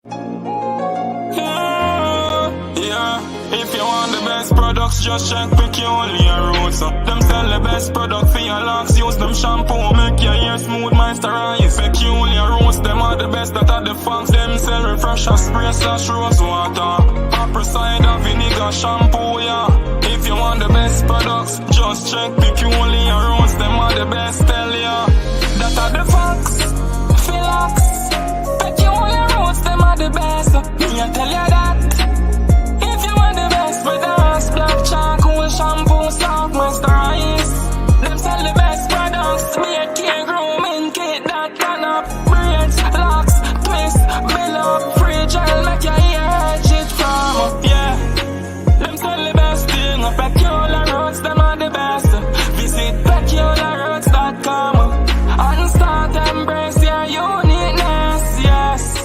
Yeah. If you want the best products, just check Peculiar Roots. Them sell the best product for your locks. Use them shampoo, make your hair smooth, moisturize. Peculiar Roots, them are the best that are the funks. Them sell refresher spray / rose water. Apple cider vinegar shampoo, yeah. If you want the best products, just check Peculiar Roots. Them are the best, tell ya. That are the funks, Philox. Peculiar Roots, them are the best. Me I tell ya that. If you want the best with us, black charcoal shampoo, soft moisturize. Them sell the best products. Beard care, grooming kit that turn up. Braids, locks, twist, build up, free gel, make your hair edge it from. Yeah. Them sell the best thing. Peculiar Roots, them are the best. Visit peculiarroots.com and start embrace your uniqueness. Yes.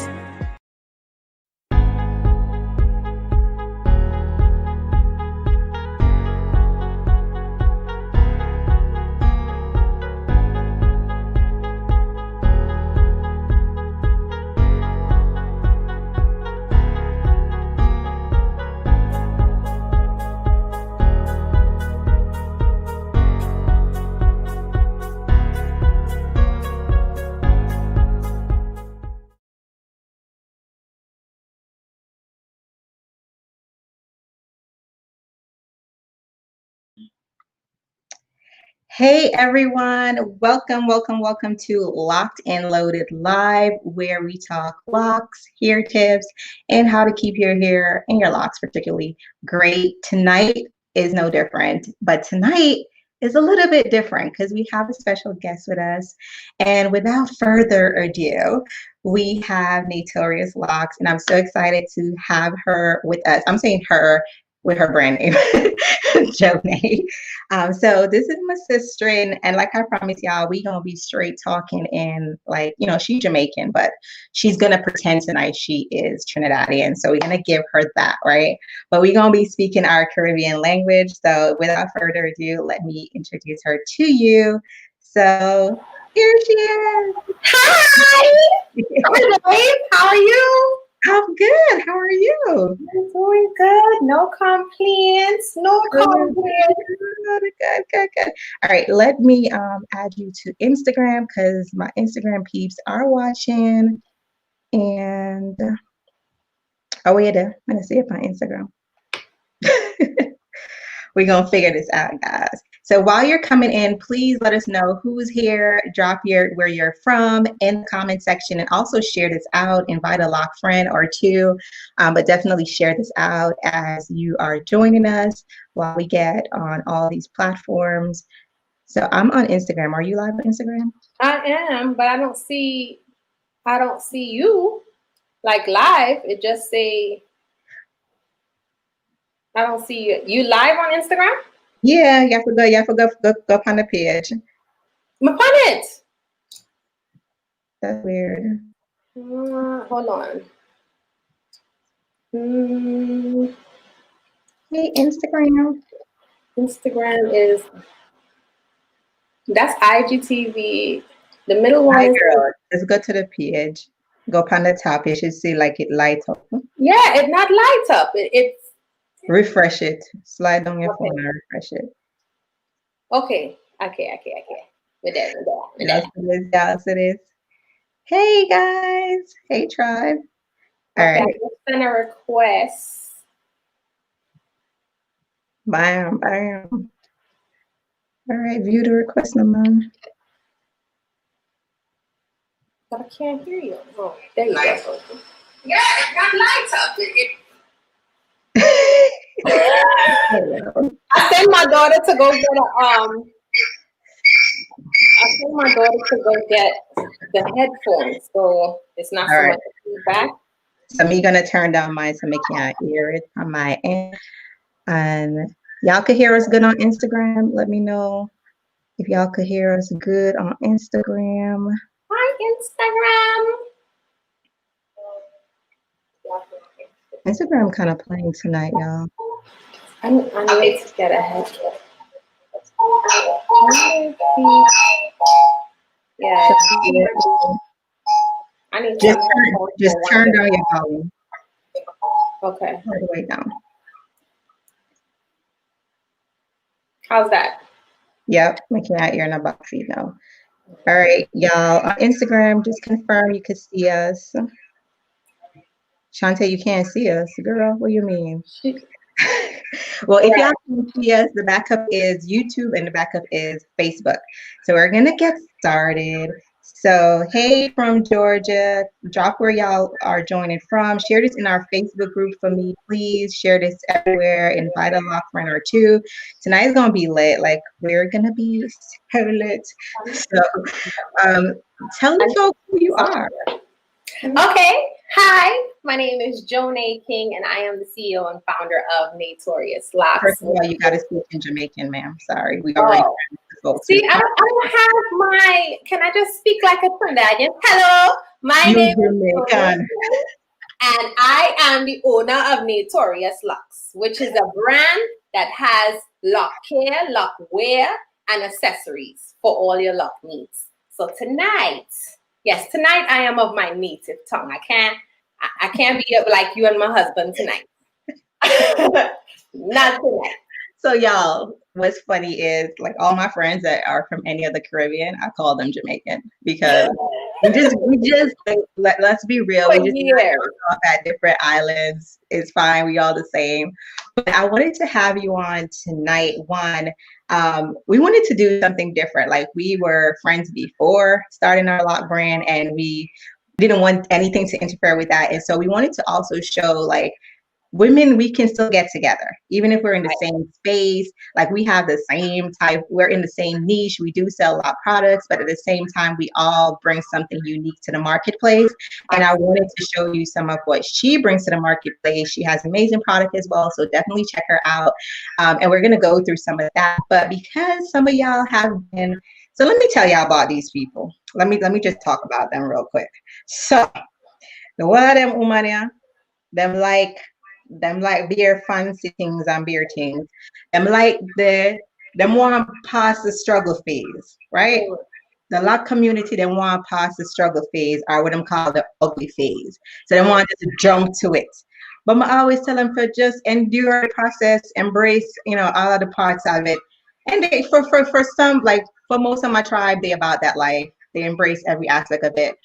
Hey everyone, welcome to Locked and Loaded Live, where we talk locks, hair tips, and how to keep your hair and your locks particularly great. Tonight is no different, but tonight is a little bit different because we have a special guest with us. And without further ado, we have Naetorious Locs, and I'm so excited to have her with us. I'm saying her with her brand name, Jonay. So this is my sister, and like I promised y'all, we gonna be straight talking, and like, you know, she's Jamaican, but she's gonna pretend tonight she is Trinidadian. So we're gonna give her that, right? But we're gonna be speaking our Caribbean language. So without further ado, let me introduce her to you. So here she is. Hi! Hi, babe. How are you? I'm good. How are you? I'm doing good. No complaints. No complaints. Good. All right, let me add you to Instagram because my Instagram peeps are watching. And oh wait, I'm gonna see it on Instagram. We're gonna figure this out, guys. So while you're coming in, please let us know who's here. Drop where you're from in the comment section, and also share this out. Invite a lock friend or two, but definitely share this out as you are joining us while we get on all these platforms. So I'm on Instagram. Are you live on Instagram? I am, but I don't see you like live. It just say I don't see you. You live on Instagram? Yeah, you have to go on the page. I'm upon it. That's weird. Hold on. Hey, Instagram. Instagram is, that's IGTV. The middle one is, girl, let's go to the page. Go on the top. You should see like it lights up. Yeah, it's not light up. It's refresh it. Slide on your phone and refresh it. Okay. We're there. Yes, it is. Hey guys. Hey tribe. All right. Let's send a request. Bam. All right, view the request number. But I can't hear you. Oh, there you go. Yeah, it got lights up. I sent my daughter to go get the headphones, so it's not so much feedback. So me gonna turn down mine to make y'all hear it on my end. And y'all could hear us good on Instagram. Let me know if y'all could hear us good on Instagram. Hi, Instagram. Instagram kind of playing tonight, y'all. I need to get a headset. Yeah. I need Just some turn, headphones just for one turn day. down your volume Okay. all the way down. How's that? Yep, we can't hear in a box feed now. All right, y'all. On Instagram, just confirm you can see us. Shantae, you can't see us, girl. What do you mean? Well, if y'all can see us, the backup is YouTube and the backup is Facebook. So we're gonna get started. So hey from Georgia, drop where y'all are joining from. Share this in our Facebook group for me, please. Share this everywhere. Invite a lock friend or two. Tonight's gonna be lit. Like we're gonna be so lit. So tell the folks who you are. Okay. Hi, my name is Jonay King, and I am the CEO and founder of Naetorious Locs. First of all, you got to speak in Jamaican, ma'am. Sorry, we already the folks. See, I don't have my. Can I just speak like a Trinidadian? Hello, my You name is Jamaican. Jonay, and I am the owner of Naetorious Locs, which is a brand that has lock care, lock wear, and accessories for all your lock needs. So tonight, yes, tonight I am of my native tongue. I can't be like you and my husband tonight. Not tonight. So y'all, what's funny is like all my friends that are from any of the Caribbean, I call them Jamaican because we just like, let's be real, we just off at different islands. It's fine, we all the same. But I wanted to have you on tonight. One, we wanted to do something different. Like we were friends before starting our lock brand, and we didn't want anything to interfere with that. And so we wanted to also show like women, we can still get together, even if we're in the same space. Like we have the same type, we're in the same niche. We do sell a lot of products, but at the same time, we all bring something unique to the marketplace. And I wanted to show you some of what she brings to the marketplace. She has amazing product as well, so definitely check her out. And we're gonna go through some of that. But because some of y'all have been, so let me tell y'all about these people. Let me just talk about them real quick. So the one of them woman, them like beer fancy things and beer things. Them want to pass the struggle phase, right? The lock community, they want to pass the struggle phase, or what them call the ugly phase. So they want to jump to it. But I always tell them to just endure the process, embrace, all of the parts of it. And they, for some, like for most of my tribe, they about that life. They embrace every aspect of it.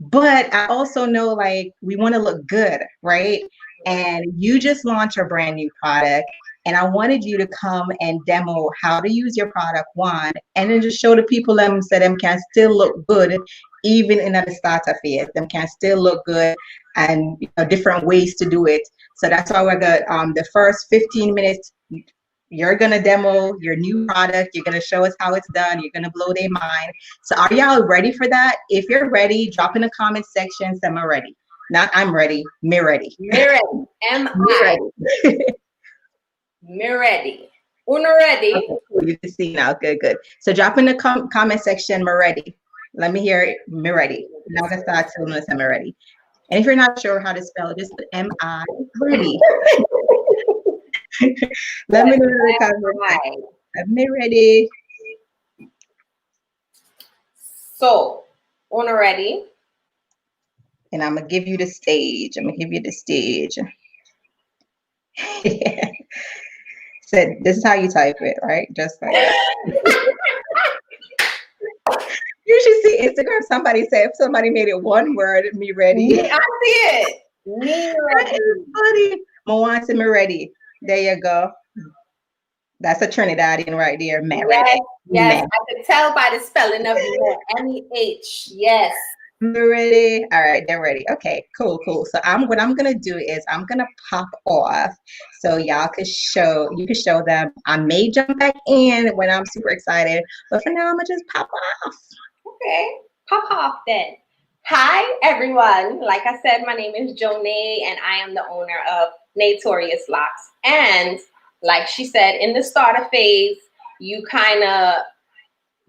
But I also know like we want to look good, right? And you just launched a brand new product, and I wanted you to come and demo how to use your product, one, and then just show the people them so them can still look good even in the startup phase. Them can still look good, and different ways to do it. So that's why we're gonna the first 15 minutes. You're going to demo your new product. You're going to show us how it's done. You're going to blow their mind. So are y'all ready for that? If you're ready, drop in the comment section, say I'm ready. Not I'm ready, me ready. Me ready. M-I. Me ready. Una ready. Okay, cool. You can see now. Good, good. So drop in the comment section, me ready. Let me hear it, me ready. Now I'm going to start telling us I'm ready. And if you're not sure how to spell it, just put M-I ready. Let me know in the comment. I'm ready. So, una ready. And I'm gonna give you the stage. So this is how you type it, right? Just like that. You should see Instagram. Somebody said, if somebody made it one word, me ready. I see it. Me ready. Funny. Moan me ready. There you go. That's a Trinidadian right there. Me ready. Yes, I could tell by the spelling of the M-E-H. Yes. They're ready. All right, they're ready. Okay, cool. So what I'm gonna do is I'm gonna pop off so y'all you can show them. I may jump back in when I'm super excited, but for now I'm gonna just pop off. Okay, pop off then. Hi everyone. Like I said, my name is Jonay and I am the owner of Naetorious Locs. And like she said, in the starter phase, you kind of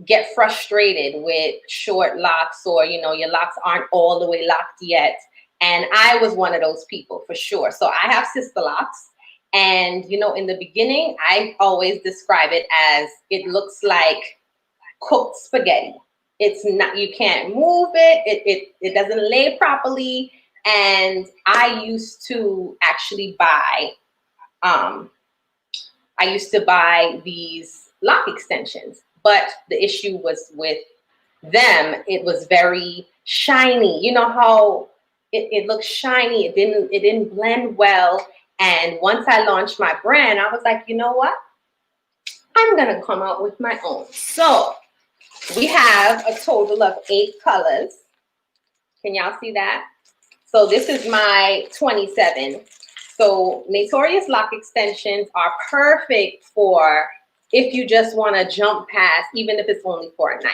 get frustrated with short locks, or your locks aren't all the way locked yet. And I was one of those people for sure. So I have sister locks, and in the beginning I always describe it as it looks like cooked spaghetti. it's not, you can't move it. It doesn't lay properly. And I used to actually buy, these lock extensions, but the issue was with them. It was very shiny. You know how it looks shiny. It didn't blend well. And once I launched my brand, I was like, you know what? I'm gonna come out with my own. So we have a total of 8 colors. Can y'all see that? So this is my 27. So Naetorious lock extensions are perfect for if you just want to jump past, even if it's only for a night.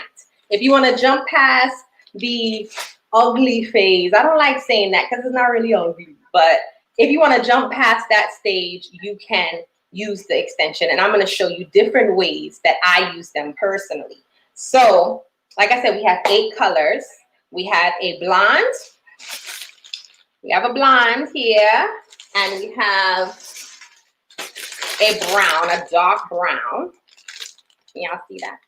If you want to jump past the ugly phase, I don't like saying that because it's not really ugly, but if you want to jump past that stage, you can use the extension. And I'm going to show you different ways that I use them personally. So, like I said, we have 8 colors. We have a blonde. We have a blonde here. And we have a brown, a dark brown. Can y'all see that?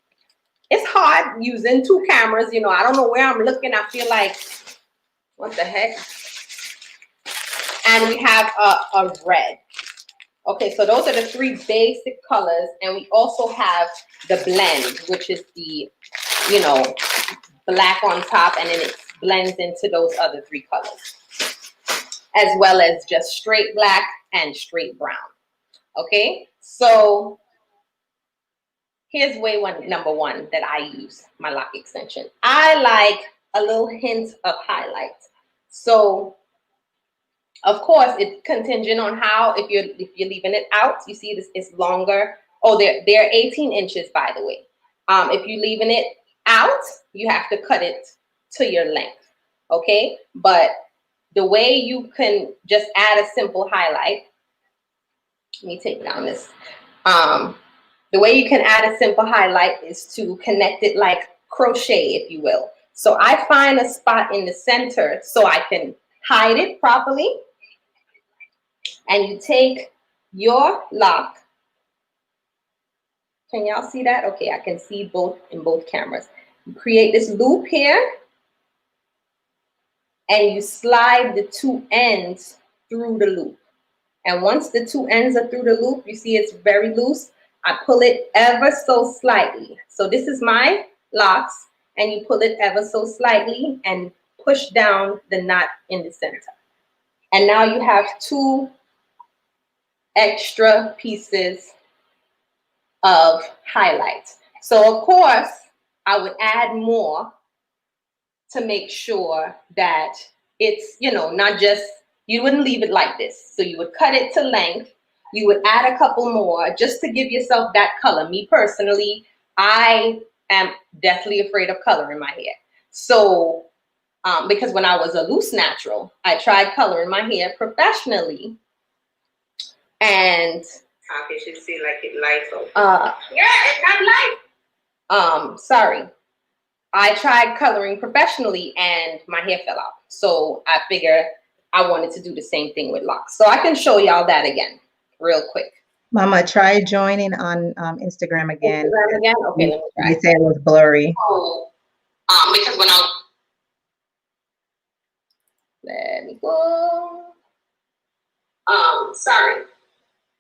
It's hard using 2 cameras. You know, I don't know where I'm looking. I feel like, what the heck? And we have a red. Okay, so those are the 3 basic colors. And we also have the blend, which is the, you know, black on top, and then it blends into those other 3 colors, as well as just straight black and straight brown. Okay, so here's number one that I use my lock extension. I like a little hint of highlight. So of course, it's contingent on how, if you're leaving it out, you see this is longer. Oh, they're 18 inches, by the way. If you're leaving it out, you have to cut it to your length, okay? But the way you can just add a simple highlight, let me take down this. The way you can add a simple highlight is to connect it like crochet, if you will. So I find a spot in the center so I can hide it properly. And you take your lock. Can y'all see that? Okay, I can see both in both cameras. You create this loop here, and you slide the 2 ends through the loop. And once the 2 ends are through the loop, you see it's very loose. I pull it ever so slightly. So this is my locks, and you pull it ever so slightly and push down the knot in the center. And now you have 2 extra pieces of highlights. So of course, I would add more to make sure that it's, you know, not just, you wouldn't leave it like this. So you would cut it to length. You would add a couple more just to give yourself that color. Me personally, I am deathly afraid of color in my hair. So, because when I was a loose natural, I tried coloring my hair professionally. And you should see like it lights up. yeah, it's not light. Sorry. I tried coloring professionally and my hair fell out. So I figured I wanted to do the same thing with locks. So I can show y'all that again real quick. Mama, try joining on Instagram again. Instagram again? Okay, let me try. You said it was blurry. So, because when let me go. Sorry.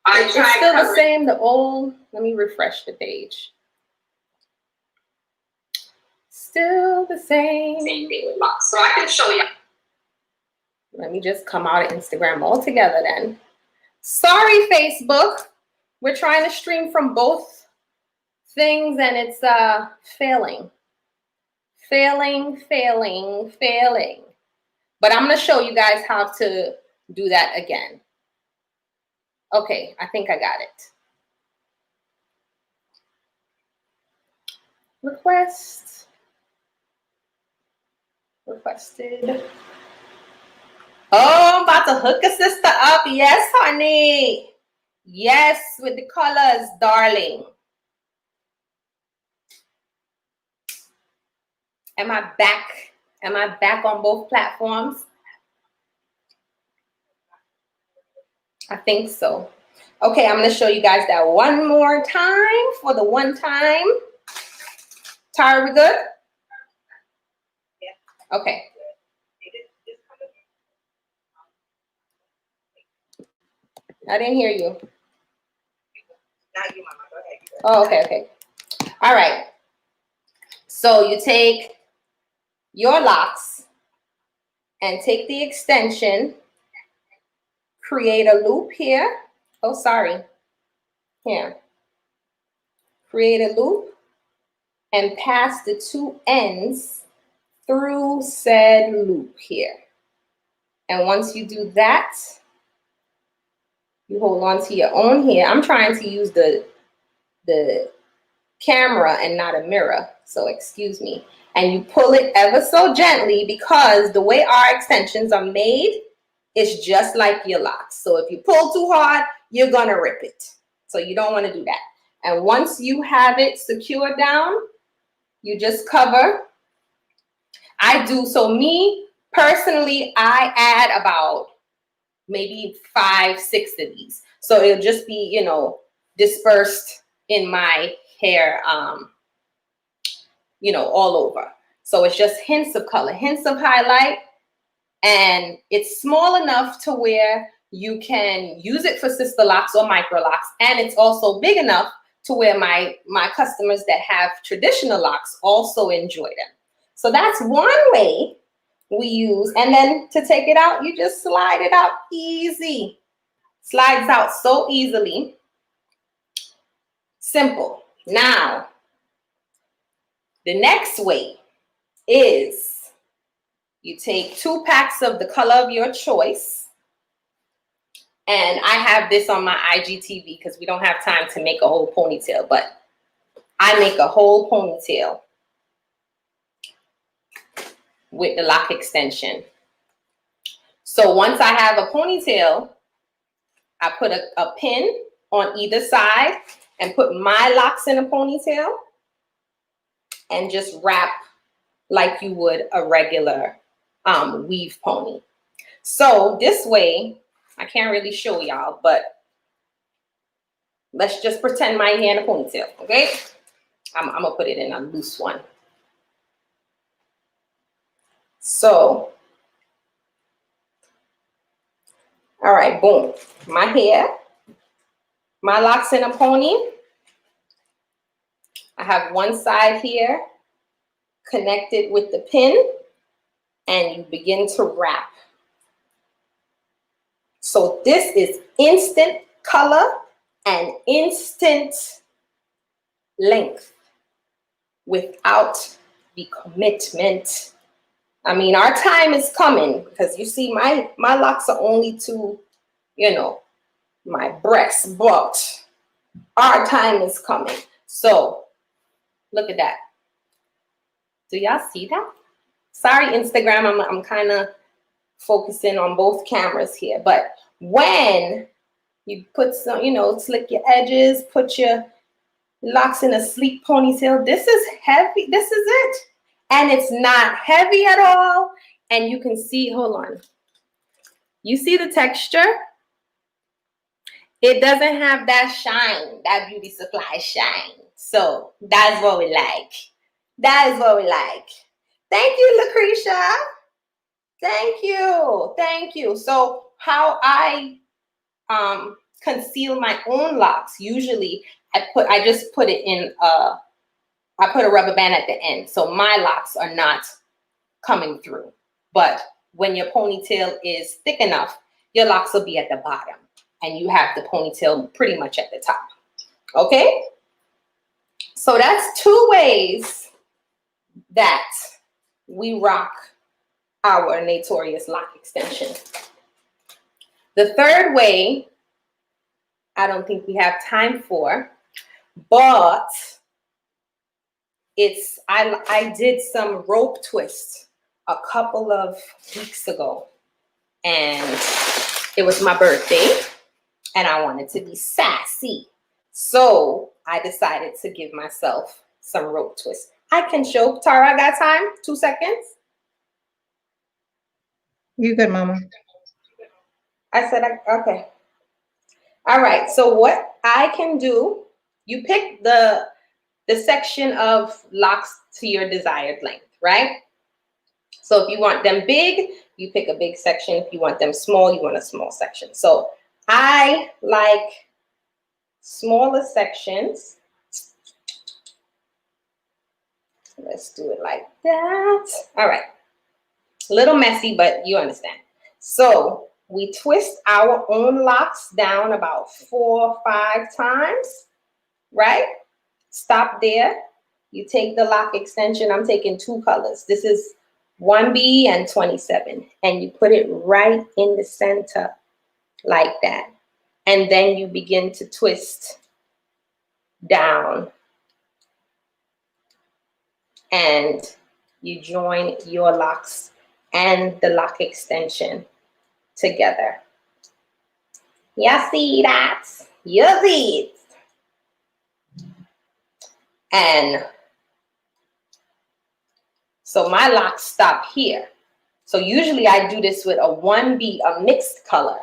It's still the same, the old, let me refresh the page. Still the same. Same thing with locks. So I can show you. Let me just come out of Instagram altogether then. Sorry, Facebook. We're trying to stream from both things and it's failing. Failing. But I'm going to show you guys how to do that again. Okay, I think I got it. Requested. Oh, I'm about to hook a sister up. Yes, honey. Yes, with the colors, darling. Am I back? Am I back on both platforms? I think so. Okay, I'm going to show you guys that one more time for the one time. Tara, we good? Okay. I didn't hear you. Not you, Mama. Go ahead. Oh, okay, okay. All right. So you take your locks and take the extension, create a loop here. Oh, sorry. Here. Create a loop and pass the two ends through said loop here. And once you do that, you hold on to your own here. I'm trying to use the camera and not a mirror, so excuse me. And you pull it ever so gently, because the way our extensions are made is just like your locks. So if you pull too hard, you're gonna rip it. So you don't want to do that. And once you have it secured down, you just cover. So me personally, I add about maybe 5, 6 of these. So it'll just be, you know, dispersed in my hair, you know, all over. So it's just hints of color, hints of highlight, and it's small enough to where you can use it for sister locks or micro locks. And it's also big enough to where my customers that have traditional locks also enjoy them. So that's one way we use. And then to take it out, you just slide it out easy. Slides out so easily. Simple. Now, the next way is you take 2 packs of the color of your choice. And I have this on my IGTV because we don't have time to make a whole ponytail, but I make a whole ponytail with the lock extension. So once I have a ponytail, I put a pin on either side and put my locks in a ponytail and just wrap like you would a regular weave pony. So this way, I can't really show y'all, but let's just pretend my hair in a ponytail, okay? I'm gonna put it in a loose one. So, all right, boom. My hair, my locks in a pony. I have one side here connected with the pin, and you begin to wrap. So this is instant color and instant length without the commitment. I mean, our time is coming, because you see my locks are only to, you know, my breast, but our time is coming. So look at that. Do y'all see that? Sorry, Instagram, I'm kind of focusing on both cameras here, but when you put some, you know, slick your edges, put your locks in a sleek ponytail, this is heavy, this is it. And it's not heavy at all. And you can see, hold on. You see the texture? It doesn't have that shine, that beauty supply shine. So that's what we like. That is what we like. Thank you, Lucretia. Thank you. Thank you. So how I conceal my own locks, usually I just put it in I put a rubber band at the end, so my locks are not coming through. But when your ponytail is thick enough, your locks will be at the bottom, and you have the ponytail pretty much at the top. Okay? So that's 2 ways that we rock our Naetorious lock extension. The third way, I don't think we have time for, but I did some rope twists a couple of weeks ago, and it was my birthday and I wanted to be sassy. So I decided to give myself some rope twists. I can show Tara, I got time? 2 seconds. You good, Mama. I said, okay. All right, so what I can do, you pick the section of locks to your desired length, right? So if you want them big, you pick a big section. If you want them small, you want a small section. So I like smaller sections. Let's do it like that. All right. A little messy, but you understand. So we twist our own locks down about 4 or 5 times, right? Stop there. You take the lock extension. I'm taking 2 colors. This is 1B and 27. And you put it right in the center like that. And then you begin to twist down. And you join your locks and the lock extension together. You see that? You see it. And so my locks stop here. So usually I do this with a 1B, a mixed color.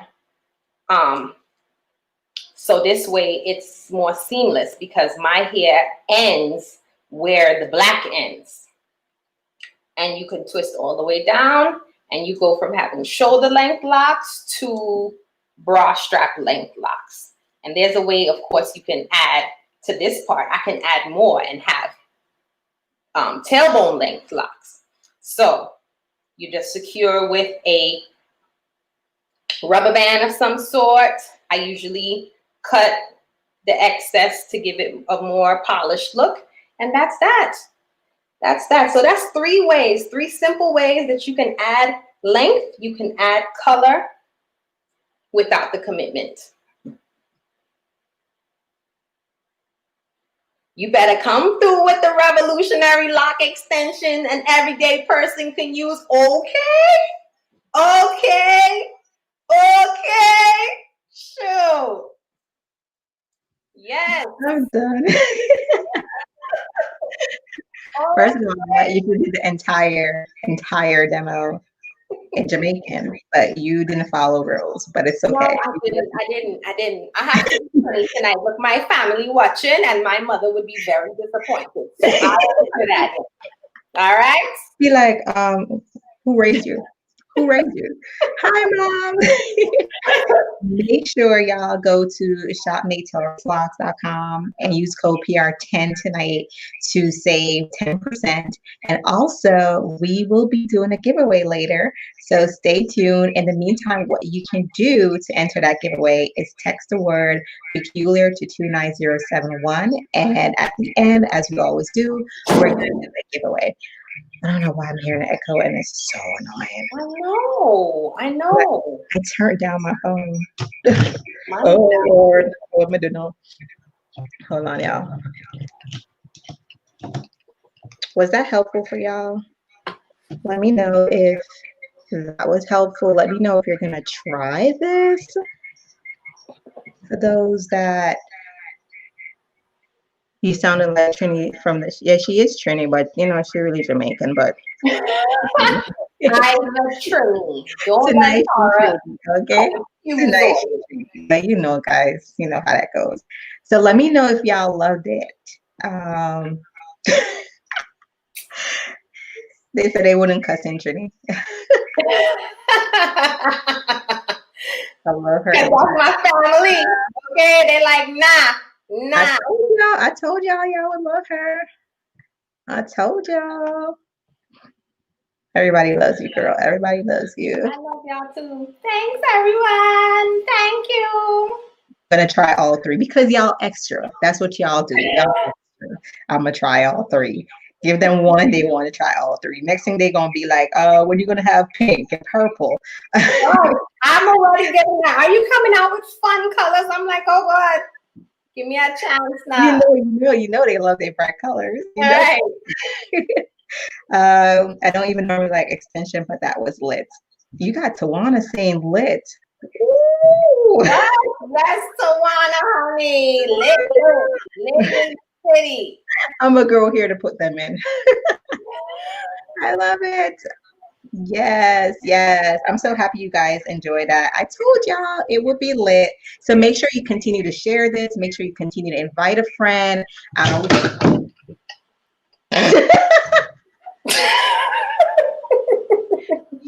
So this way it's more seamless because my hair ends where the black ends. And you can twist all the way down and you go from having shoulder length locks to bra strap length locks. And there's a way, of course, you can add to this part. I can add more and have tailbone length locks. So you just secure with a rubber band of some sort. I usually cut the excess to give it a more polished look. And that's that. That's that. So that's 3 ways, 3 simple ways that you can add length, you can add color without the commitment. You better come through with the revolutionary lock extension an everyday person can use. Okay? Okay? Okay? Shoot. Yes. I'm done. First of all, you can do the entire demo in Jamaican, but you didn't follow rules, but it's okay. No, I didn't. I have to be funny tonight with my family watching, and my mother would be very disappointed. So I won't do that. All right? Be like, who raised you? Who raised you? Hi, Mom. Make sure y'all go to shopnaetoriouslocs.com and use code PR10 tonight to save 10%. And also, we will be doing a giveaway later. So stay tuned. In the meantime, what you can do to enter that giveaway is text the word peculiar to 29071. And at the end, as we always do, we're going to do the giveaway. I don't know why I'm hearing an echo and it's so annoying. I know. I turned down my phone. Oh Lord. What am I doing? Hold on, y'all. Was that helpful for y'all? Let me know if that was helpful. Let me know if you're gonna try this. For those that you sounded like Trini from the she is Trini, but you know she's really Jamaican. But I love Trini. Tonight, okay. Tonight, but you know, guys, you know how that goes. So let me know if y'all loved it. They said they wouldn't cuss in Trini. I love her. That's my family. Okay, they're like, nah. I told y'all would love her. I told y'all. Everybody loves you, girl. Everybody loves you. I love y'all too. Thanks, everyone. Thank you. I'm gonna try all 3 because y'all extra. That's what y'all do. Y'all extra. I'm gonna try all 3. Give them 1, they want to try all 3. Next thing they're gonna be like, when are you gonna have pink and purple? Oh, I'm already getting that. Are you coming out with fun colors? I'm like, oh God. Give me a chance now. You know they love their bright colors. You know? Right. I don't even normally like extension, but that was lit. You got Tawana saying lit. Ooh. That's Tawana, honey. Lit city. I'm a girl here to put them in. I love it. Yes. I'm so happy you guys enjoyed that. I told y'all it would be lit. So make sure you continue to share this. Make sure you continue to invite a friend.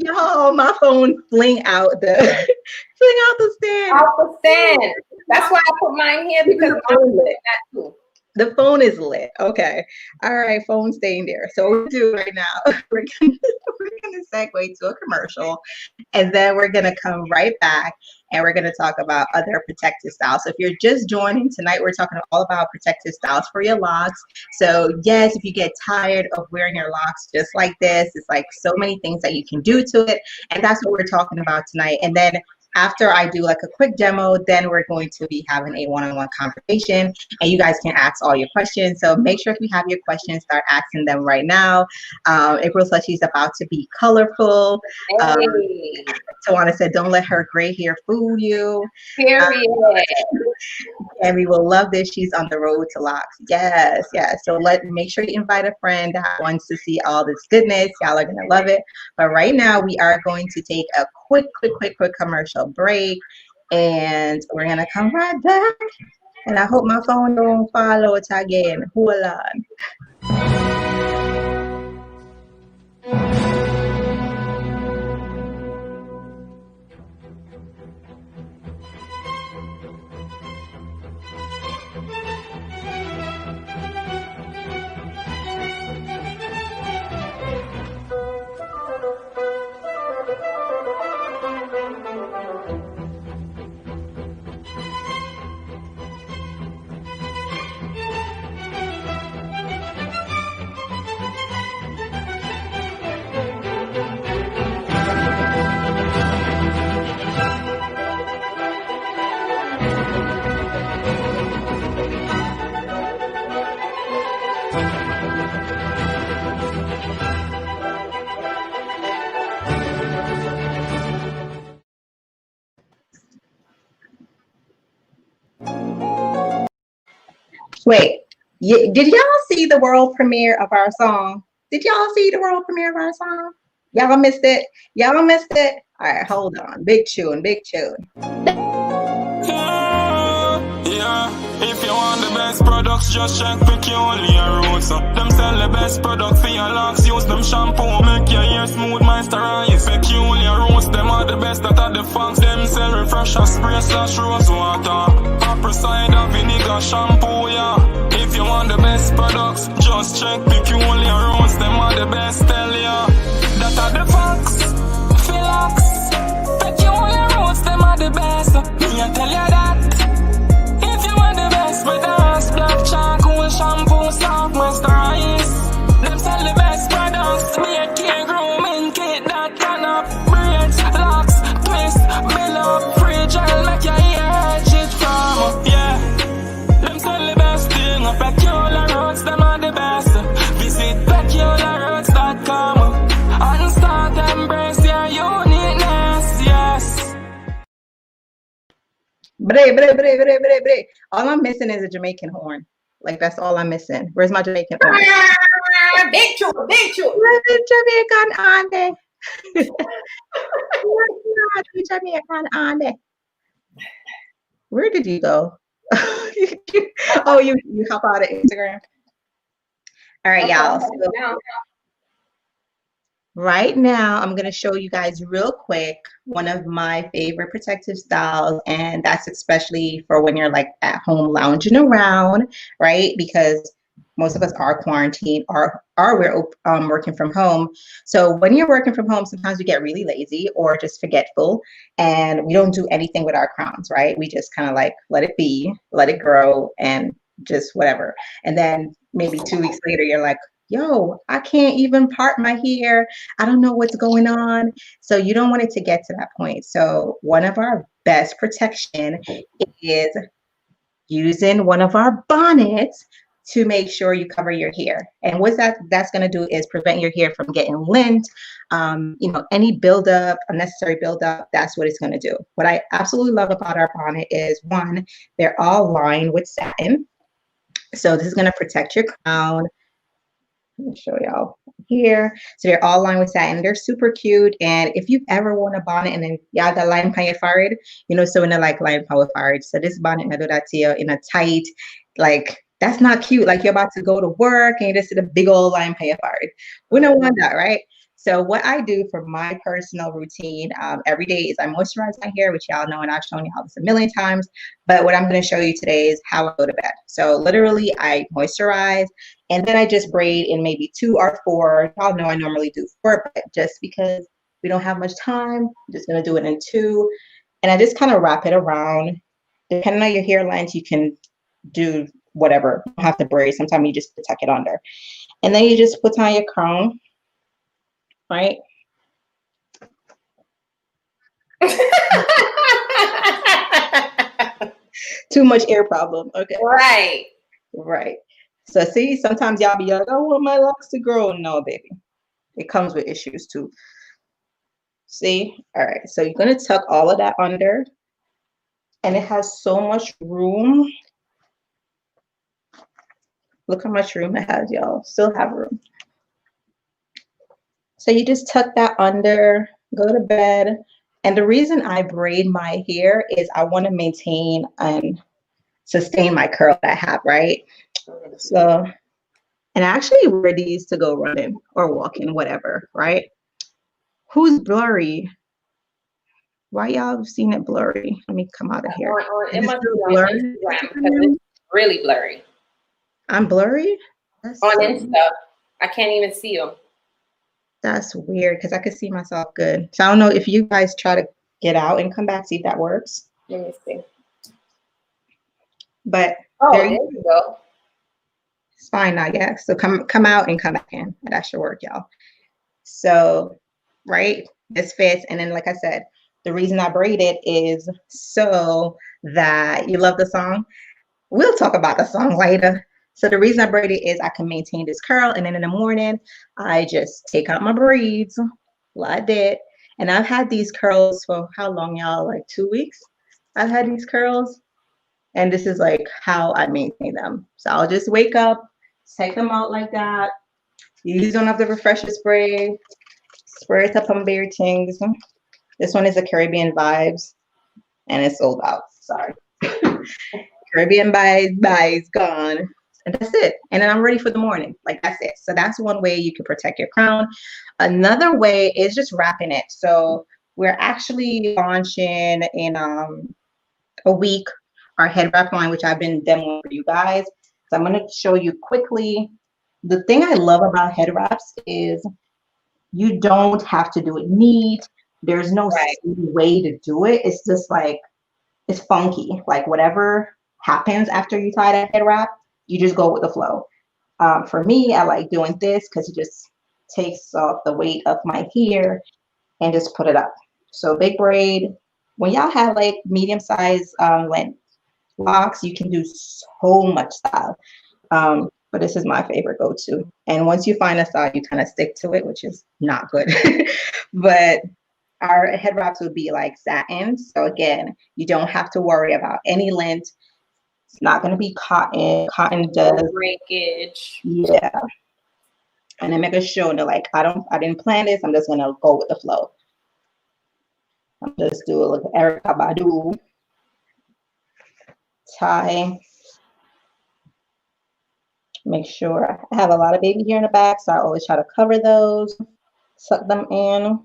Yo, my phone fling out the fling out the stand. Off the stand. That's why I put mine here because mine lit that too. The phone is lit. Okay. All right, phone staying there. So what we do right now, we're gonna segue to a commercial, and then we're gonna come right back and we're gonna talk about other protective styles. So if you're just joining tonight, we're talking all about protective styles for your locks. So yes, if you get tired of wearing your locks just like this, it's like so many things that you can do to it, and that's what we're talking about tonight. And then after I do like a quick demo, then we're going to be having a one-on-one conversation, and you guys can ask all your questions. So make sure if you have your questions, start asking them right now. April said she's about to be colorful. Hey. Tawana said, don't let her gray hair fool you. Period. And we will love this. She's on the road to locks. Yes, yes. So make sure you invite a friend that wants to see all this goodness. Y'all are gonna love it. But right now we are going to take a quick commercial break, and we're gonna come right back. And I hope my phone don't follow it again. Hold on. Wait, did y'all see the world premiere of our song? Did y'all see the world premiere of our song? Y'all missed it? Y'all missed it? All right, hold on. Big tune, big tune. Yeah, if you want the best products, just check Peculiar Roots. Them sell the best product for your locks. Use them shampoo, make your hair smooth, moisturize. Peculiar Roots, them are the best that are the fox. Them sell refresher spray slash rose water. Apple cider vinegar shampoo, yeah. If you want the best products, just check Peculiar Roots. Them are the best, tell ya. That are the fox, Philox. Peculiar Roots, them are the best. Me I tell ya that. With us, black charcoal shampoo, soft moisturize. Them sell the best products. Beard care, grooming kit that can up. Braids, locks, twist, build up, free gel, make your hair edge it from. Yeah, them sell the best thing. Peculiar Roots, them are the best. Visit peculiarroots.com and start embrace your uniqueness. Yes. Bre. All I'm missing is a Jamaican horn. Like, that's all I'm missing. Where's my Jamaican horn? Big tune. Jamaican auntie. Jamaican auntie. Where did you go? Oh, you hop out of Instagram. All right, y'all. So, right now, I'm going to show you guys real quick one of my favorite protective styles, and that's especially for when you're like at home lounging around, right? Because most of us are quarantined or we're working from home. So when you're working from home, sometimes we get really lazy or just forgetful, and we don't do anything with our crowns, right? We just kind of like let it be, let it grow, and just whatever. And then maybe 2 weeks later, you're like, yo, I can't even part my hair. I don't know what's going on. So you don't want it to get to that point. So one of our best protection is using one of our bonnets to make sure you cover your hair. And what that's going to do is prevent your hair from getting lint, any buildup, unnecessary buildup. That's what it's going to do. What I absolutely love about our bonnet is, one, they're all lined with satin. So this is going to protect your crown. Let me show y'all here. So they're all lined with satin. They're super cute. And if you've ever worn a bonnet and then y'all got line on your forehead, so when they're like line on your forehead. So this bonnet I do that to you in a tight, like, that's not cute. Like, you're about to go to work and you just see the big old line on your forehead. We don't want that, right? So what I do for my personal routine every day is I moisturize my hair, which y'all know, and I've shown y'all this a million times. But what I'm going to show you today is how I go to bed. So literally, I moisturize, and then I just braid in maybe 2 or 4. Y'all know I normally do 4, but just because we don't have much time, I'm just going to do it in 2. And I just kind of wrap it around. Depending on your hair length, you can do whatever. You don't have to braid. Sometimes you just tuck it under. And then you just put on your crown, right? Too much air problem. Okay. Right. Right. So see, sometimes y'all be like, I want my locks to grow. No, baby. It comes with issues too. See? All right. So you're going to tuck all of that under. And it has so much room. Look how much room it has, y'all. Still have room. So you just tuck that under, go to bed. And the reason I braid my hair is I want to maintain and sustain my curl that I have, right? So, and I actually wear these to go running or walking, whatever, right? Who's blurry? Why y'all seen it blurry? Let me come out of here. It must be on Instagram because it's really blurry. I'm blurry? That's on so Insta, I can't even see you. That's weird because I could see myself good. So I don't know if you guys try to get out and come back, see if that works. Let me see. But there you go. It's fine now, yeah. So come out and come back in. That should work, y'all. So, right, this fits. And then, like I said, the reason I braid it is so that you love the song. We'll talk about the song later. So the reason I braid it is I can maintain this curl. And then in the morning, I just take out my braids like that. And I've had these curls for how long, y'all? Like 2 weeks? I've had these curls. And this is like how I maintain them. So I'll just wake up, take them out like that. Use one of the refresher spray. Spray it up on bare things. This one is the Caribbean Vibes. And it's sold out. Sorry. Caribbean Vibes gone. And that's it. And then I'm ready for the morning. Like, that's it. So that's one way you can protect your crown. Another way is just wrapping it. So we're actually launching in a week our head wrap line, which I've been demoing for you guys. So I'm going to show you quickly. The thing I love about head wraps is you don't have to do it neat. There's no way to do it. It's just like, it's funky. Like whatever happens after you tie that head wrap, you just go with the flow. For me, I like doing this because it just takes off the weight of my hair and just put it up. So big braid. When y'all have like medium size length locks, you can do so much style. But this is my favorite go-to. And once you find a style, you kind of stick to it, which is not good. But our head wraps would be like satin. So again, you don't have to worry about any length. It's not going to be cotton. Cotton does breakage. Yeah. And then make a show that like I didn't plan this. I'm just gonna go with the flow. I'm just do a little Erica Badu tie. Make sure I have a lot of baby hair in the back, so I always try to cover those, suck them in,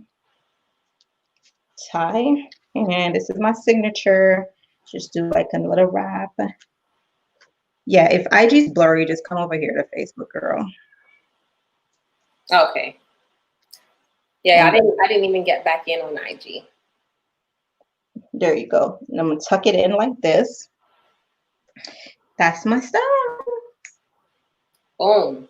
tie. And this is my signature. Just do like a little wrap. Yeah, if IG's blurry, just come over here to Facebook, girl. Okay. Yeah, I didn't even get back in on IG. There you go. And I'm gonna tuck it in like this. That's my style. Boom.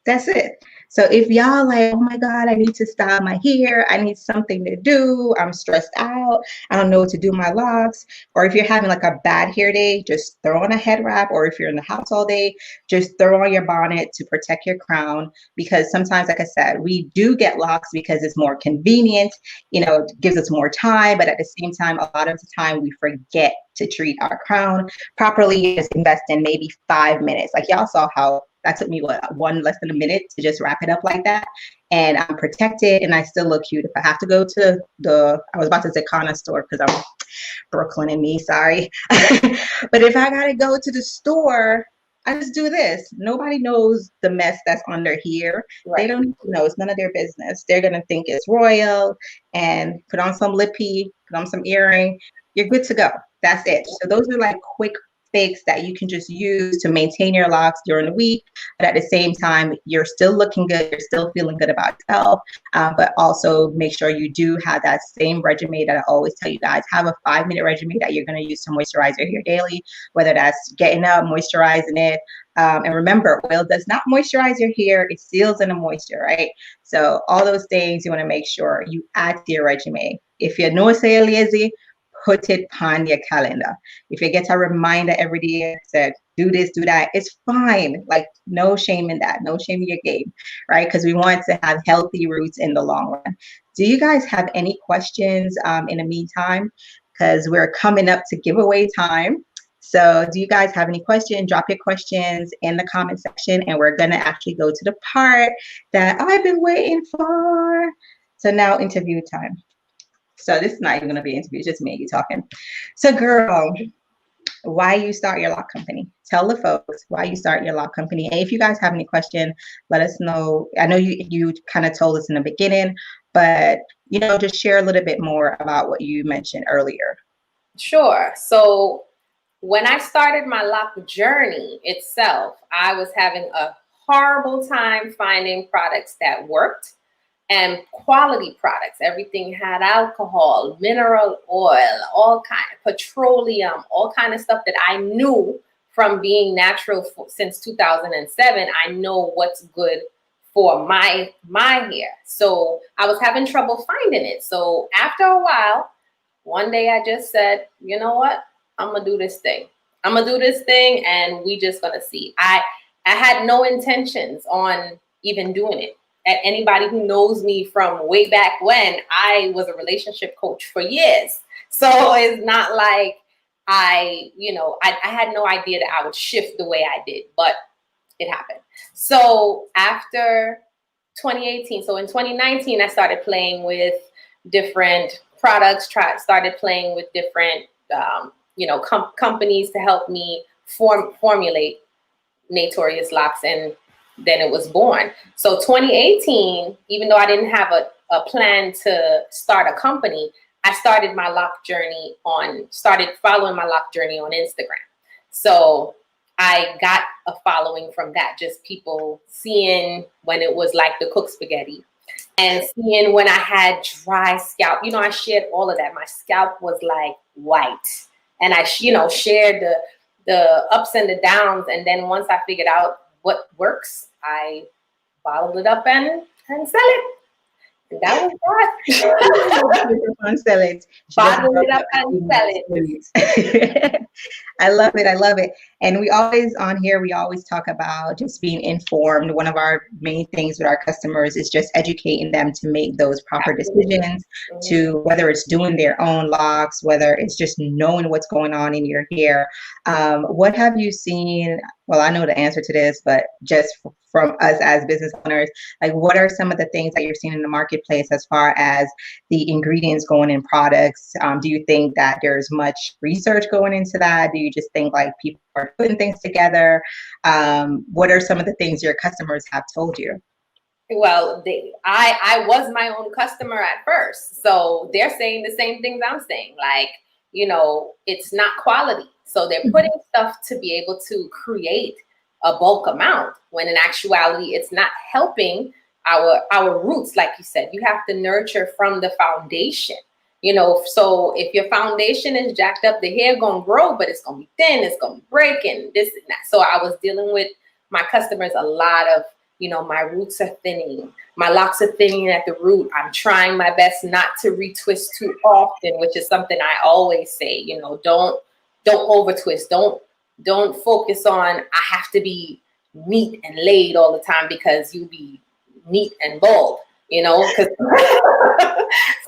That's it. So if y'all like, oh my God, I need to style my hair, I need something to do, I'm stressed out, I don't know what to do with my locks, or if you're having like a bad hair day, just throw on a head wrap, or if you're in the house all day, just throw on your bonnet to protect your crown, because sometimes, like I said, we do get locks because it's more convenient, you know, it gives us more time, but at the same time, a lot of the time we forget to treat our crown properly. Just invest in maybe 5 minutes. Like y'all saw how that took me less than a minute to just wrap it up like that, and I'm protected and I still look cute. If I have to go to I was about to say Kana store because I'm Brooklyn and me, sorry. But if I gotta go to the store I just do this. Nobody knows the mess that's under here. They Right. don't need to know. It's none of their business. They're gonna think it's royal and put on some lippy, put on some earring. You're good to go. That's it. So those are like quick fix that you can just use to maintain your locks during the week, but at the same time, you're still looking good. You're still feeling good about yourself, but also make sure you do have that same regimen that I always tell you guys. Have a 5-minute regimen that you're going to use to moisturize your hair daily, whether that's getting up, moisturizing it. And remember, oil does not moisturize your hair. It seals in the moisture, right? So all those things you want to make sure you add to your regimen. If you know say lazy, put it on your calendar. If you get a reminder every day, said do this, do that, it's fine. Like no shame in that, no shame in your game, right? Because we want to have healthy roots in the long run. Do you guys have any questions in the meantime? Because we're coming up to giveaway time. So do you guys have any questions? Drop your questions in the comment section, and we're gonna actually go to the part that I've been waiting for. So now interview time. So this is not even going to be an interview, it's just me you talking. So girl, why you start your lock company? Tell the folks why you start your lock company. And if you guys have any question, let us know. I know you kind of told us in the beginning, but just share a little bit more about what you mentioned earlier. Sure. So when I started my lock journey itself, I was having a horrible time finding products that worked. And quality products. Everything had alcohol, mineral oil, all kind of petroleum, all kind of stuff that I knew from being natural since 2007. I know what's good for my hair. So I was having trouble finding it. So after a while, one day I just said, you know what? I'm gonna do this thing. I'm gonna do this thing, and we just gonna see. I had no intentions on even doing it. Anybody who knows me from way back when, I was a relationship coach for years. So it's not like I had no idea that I would shift the way I did, but it happened. So after 2018, so in 2019, I started playing with different products, started playing with different, companies to help me formulate Naetorious locks, and then it was born. So 2018, even though I didn't have a plan to start a company, I started following my lock journey on Instagram. So I got a following from that, just people seeing when it was like the cook spaghetti and seeing when I had dry scalp. I shared all of that. My scalp was like white, and I shared the ups and the downs. And then once I figured out what works, I bottled it up and sell it. And that was that. Sell it. Bottle it up and sell it. I love it. I love it. And we always talk about just being informed. One of our main things with our customers is just educating them to make those proper decisions, to whether it's doing their own locks, whether it's just knowing what's going on in your hair. What have you seen? Well, I know the answer to this, but just from us as business owners, like what are some of the things that you're seeing in the marketplace as far as the ingredients going in products? Do you think that there's much research going into that? Do you just think like people are putting things together? What are some of the things your customers have told you? Well, I was my own customer at first. So they're saying the same things I'm saying. Like, it's not quality. So they're putting stuff to be able to create a bulk amount, when in actuality, it's not helping our roots. Like you said, you have to nurture from the foundation. So if your foundation is jacked up, the hair gonna grow, but it's gonna be thin, it's gonna break, and this and that. So I was dealing with my customers a lot of, my roots are thinning, my locks are thinning at the root. I'm trying my best not to retwist too often, which is something I always say. Don't over twist. Don't focus on I have to be neat and laid all the time, because you'll be neat and bald.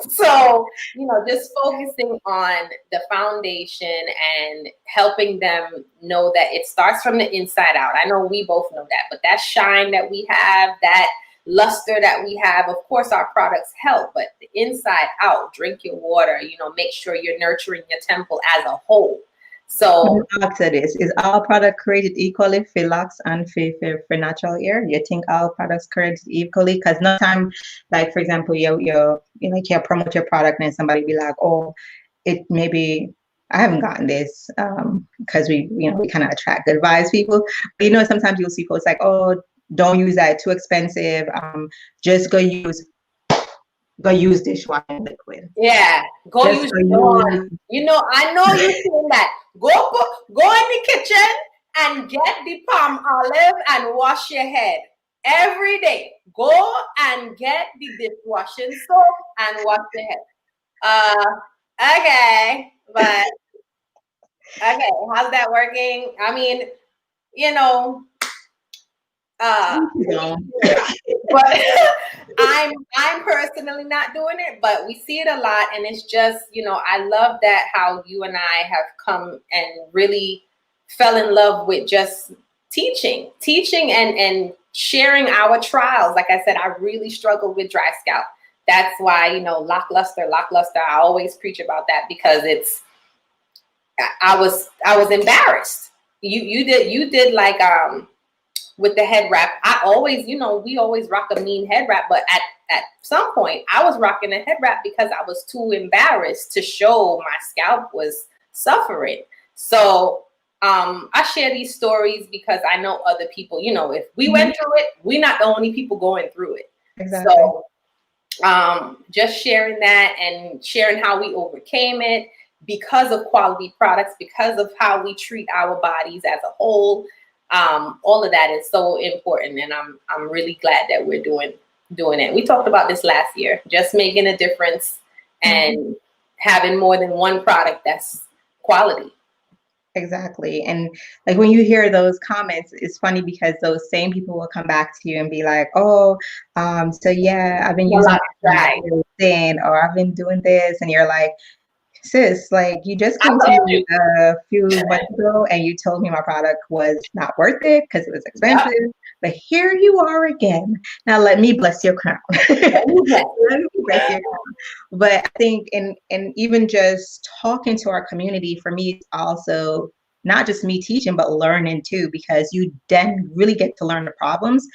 So, just focusing on the foundation and helping them know that it starts from the inside out. I know we both know that, but that shine that we have, that luster that we have, of course, our products help, but the inside out, drink your water, make sure you're nurturing your temple as a whole. So After this, is all product created equally for locks and for natural hair? You think all products created equally? Because no time, like for example, you promote your product and somebody be like, oh, it maybe I haven't gotten this because we kind of attract good vibes people. But sometimes you'll see posts like, oh, don't use that, too expensive. Just go use dishwashing liquid. yeah, go Just use go Dawn. use. I know you're saying that. Go in the kitchen and get the palm olive and wash your head every day. Go and get the dishwashing soap and wash your head. Okay, but okay, how's that working? I mean, you know, but I'm personally not doing it, but we see it a lot, and it's just, I love that how you and I have come and really fell in love with just teaching and sharing our trials. Like I said, I really struggled with dry scalp. That's why, lackluster. I always preach about that because I was embarrassed. You did like with the head wrap. I always, we always rock a mean head wrap, but at some point I was rocking a head wrap because I was too embarrassed to show my scalp was suffering. So I share these stories because I know other people, if we went through it, we're not the only people going through it. Exactly. So just sharing that and sharing how we overcame it because of quality products, because of how we treat our bodies as a whole. All of that is so important, and I'm really glad that we're doing it. We talked about this last year, just making a difference and having more than one product that's quality. Exactly. And like when you hear those comments, it's funny because those same people will come back to you and be like, oh, so yeah, I've been using it, or I've been doing this, and you're like, sis, like you just came to me a few months ago and you told me my product was not worth it because it was expensive. Yep. But here you are again. Now let me bless your crown. Let me bless your crown. But I think and even just talking to our community, for me, it's also not just me teaching, but learning too, because you then really get to learn the problems.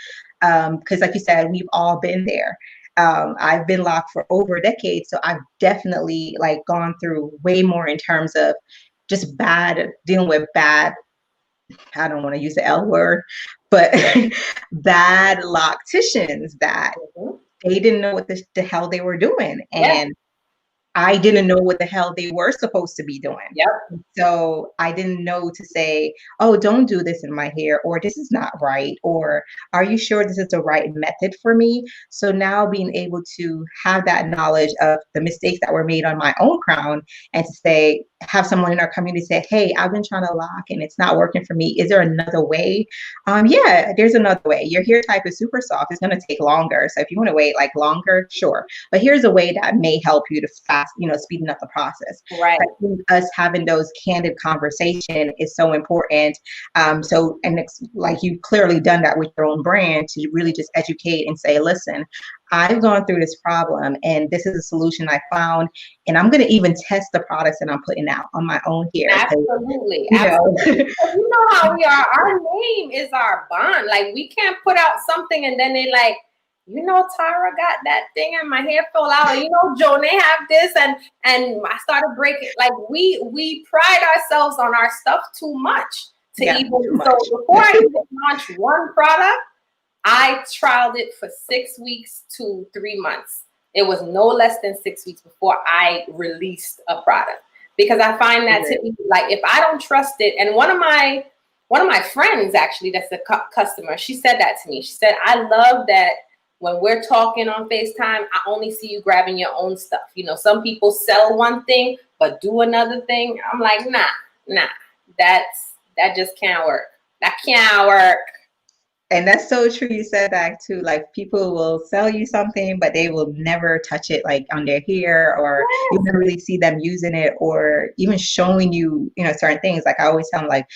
Because like you said, we've all been there. I've been locked for over a decade, so I've definitely gone through way more in terms of just dealing with bad. I don't want to use the L word, but bad locticians that they didn't know what the hell they were doing, and I didn't know what the hell they were supposed to be doing. Yep. So I didn't know to say, oh, don't do this in my hair, or this is not right, or are you sure this is the right method for me? So now being able to have that knowledge of the mistakes that were made on my own crown and to say, have someone in our community say, hey, I've been trying to lock and it's not working for me. Is there another way? Yeah, there's another way. Your hair type is super soft. It's going to take longer. So if you want to wait longer, sure. But here's a way that may help you to speeding up the process. Right. I think us having those candid conversation is so important. Like you've clearly done that with your own brand to really just educate and say, listen, I've gone through this problem and this is a solution I found, and I'm going to even test the products that I'm putting out on my own hair. Absolutely. Absolutely. You know how we are. Our name is our bond. Like we can't put out something and then they like, Tara got that thing and my hair fell out. Jonay have this and I started breaking. Like we pride ourselves on our stuff too much to even. So before I even launch one product, I trialed it for 6 weeks to 3 months. It was no less than 6 weeks before I released a product because I find that to be like if I don't trust it. And one of my friends actually, that's a customer, she said that to me. She said, I love that. When we're talking on FaceTime, I only see you grabbing your own stuff. Some people sell one thing, but do another thing. I'm like, nah, that just can't work. That can't work. And that's so true. You said that too. Like people will sell you something, but they will never touch it on their hair, or you never really see them using it or even showing you, certain things. Like I always tell them, like,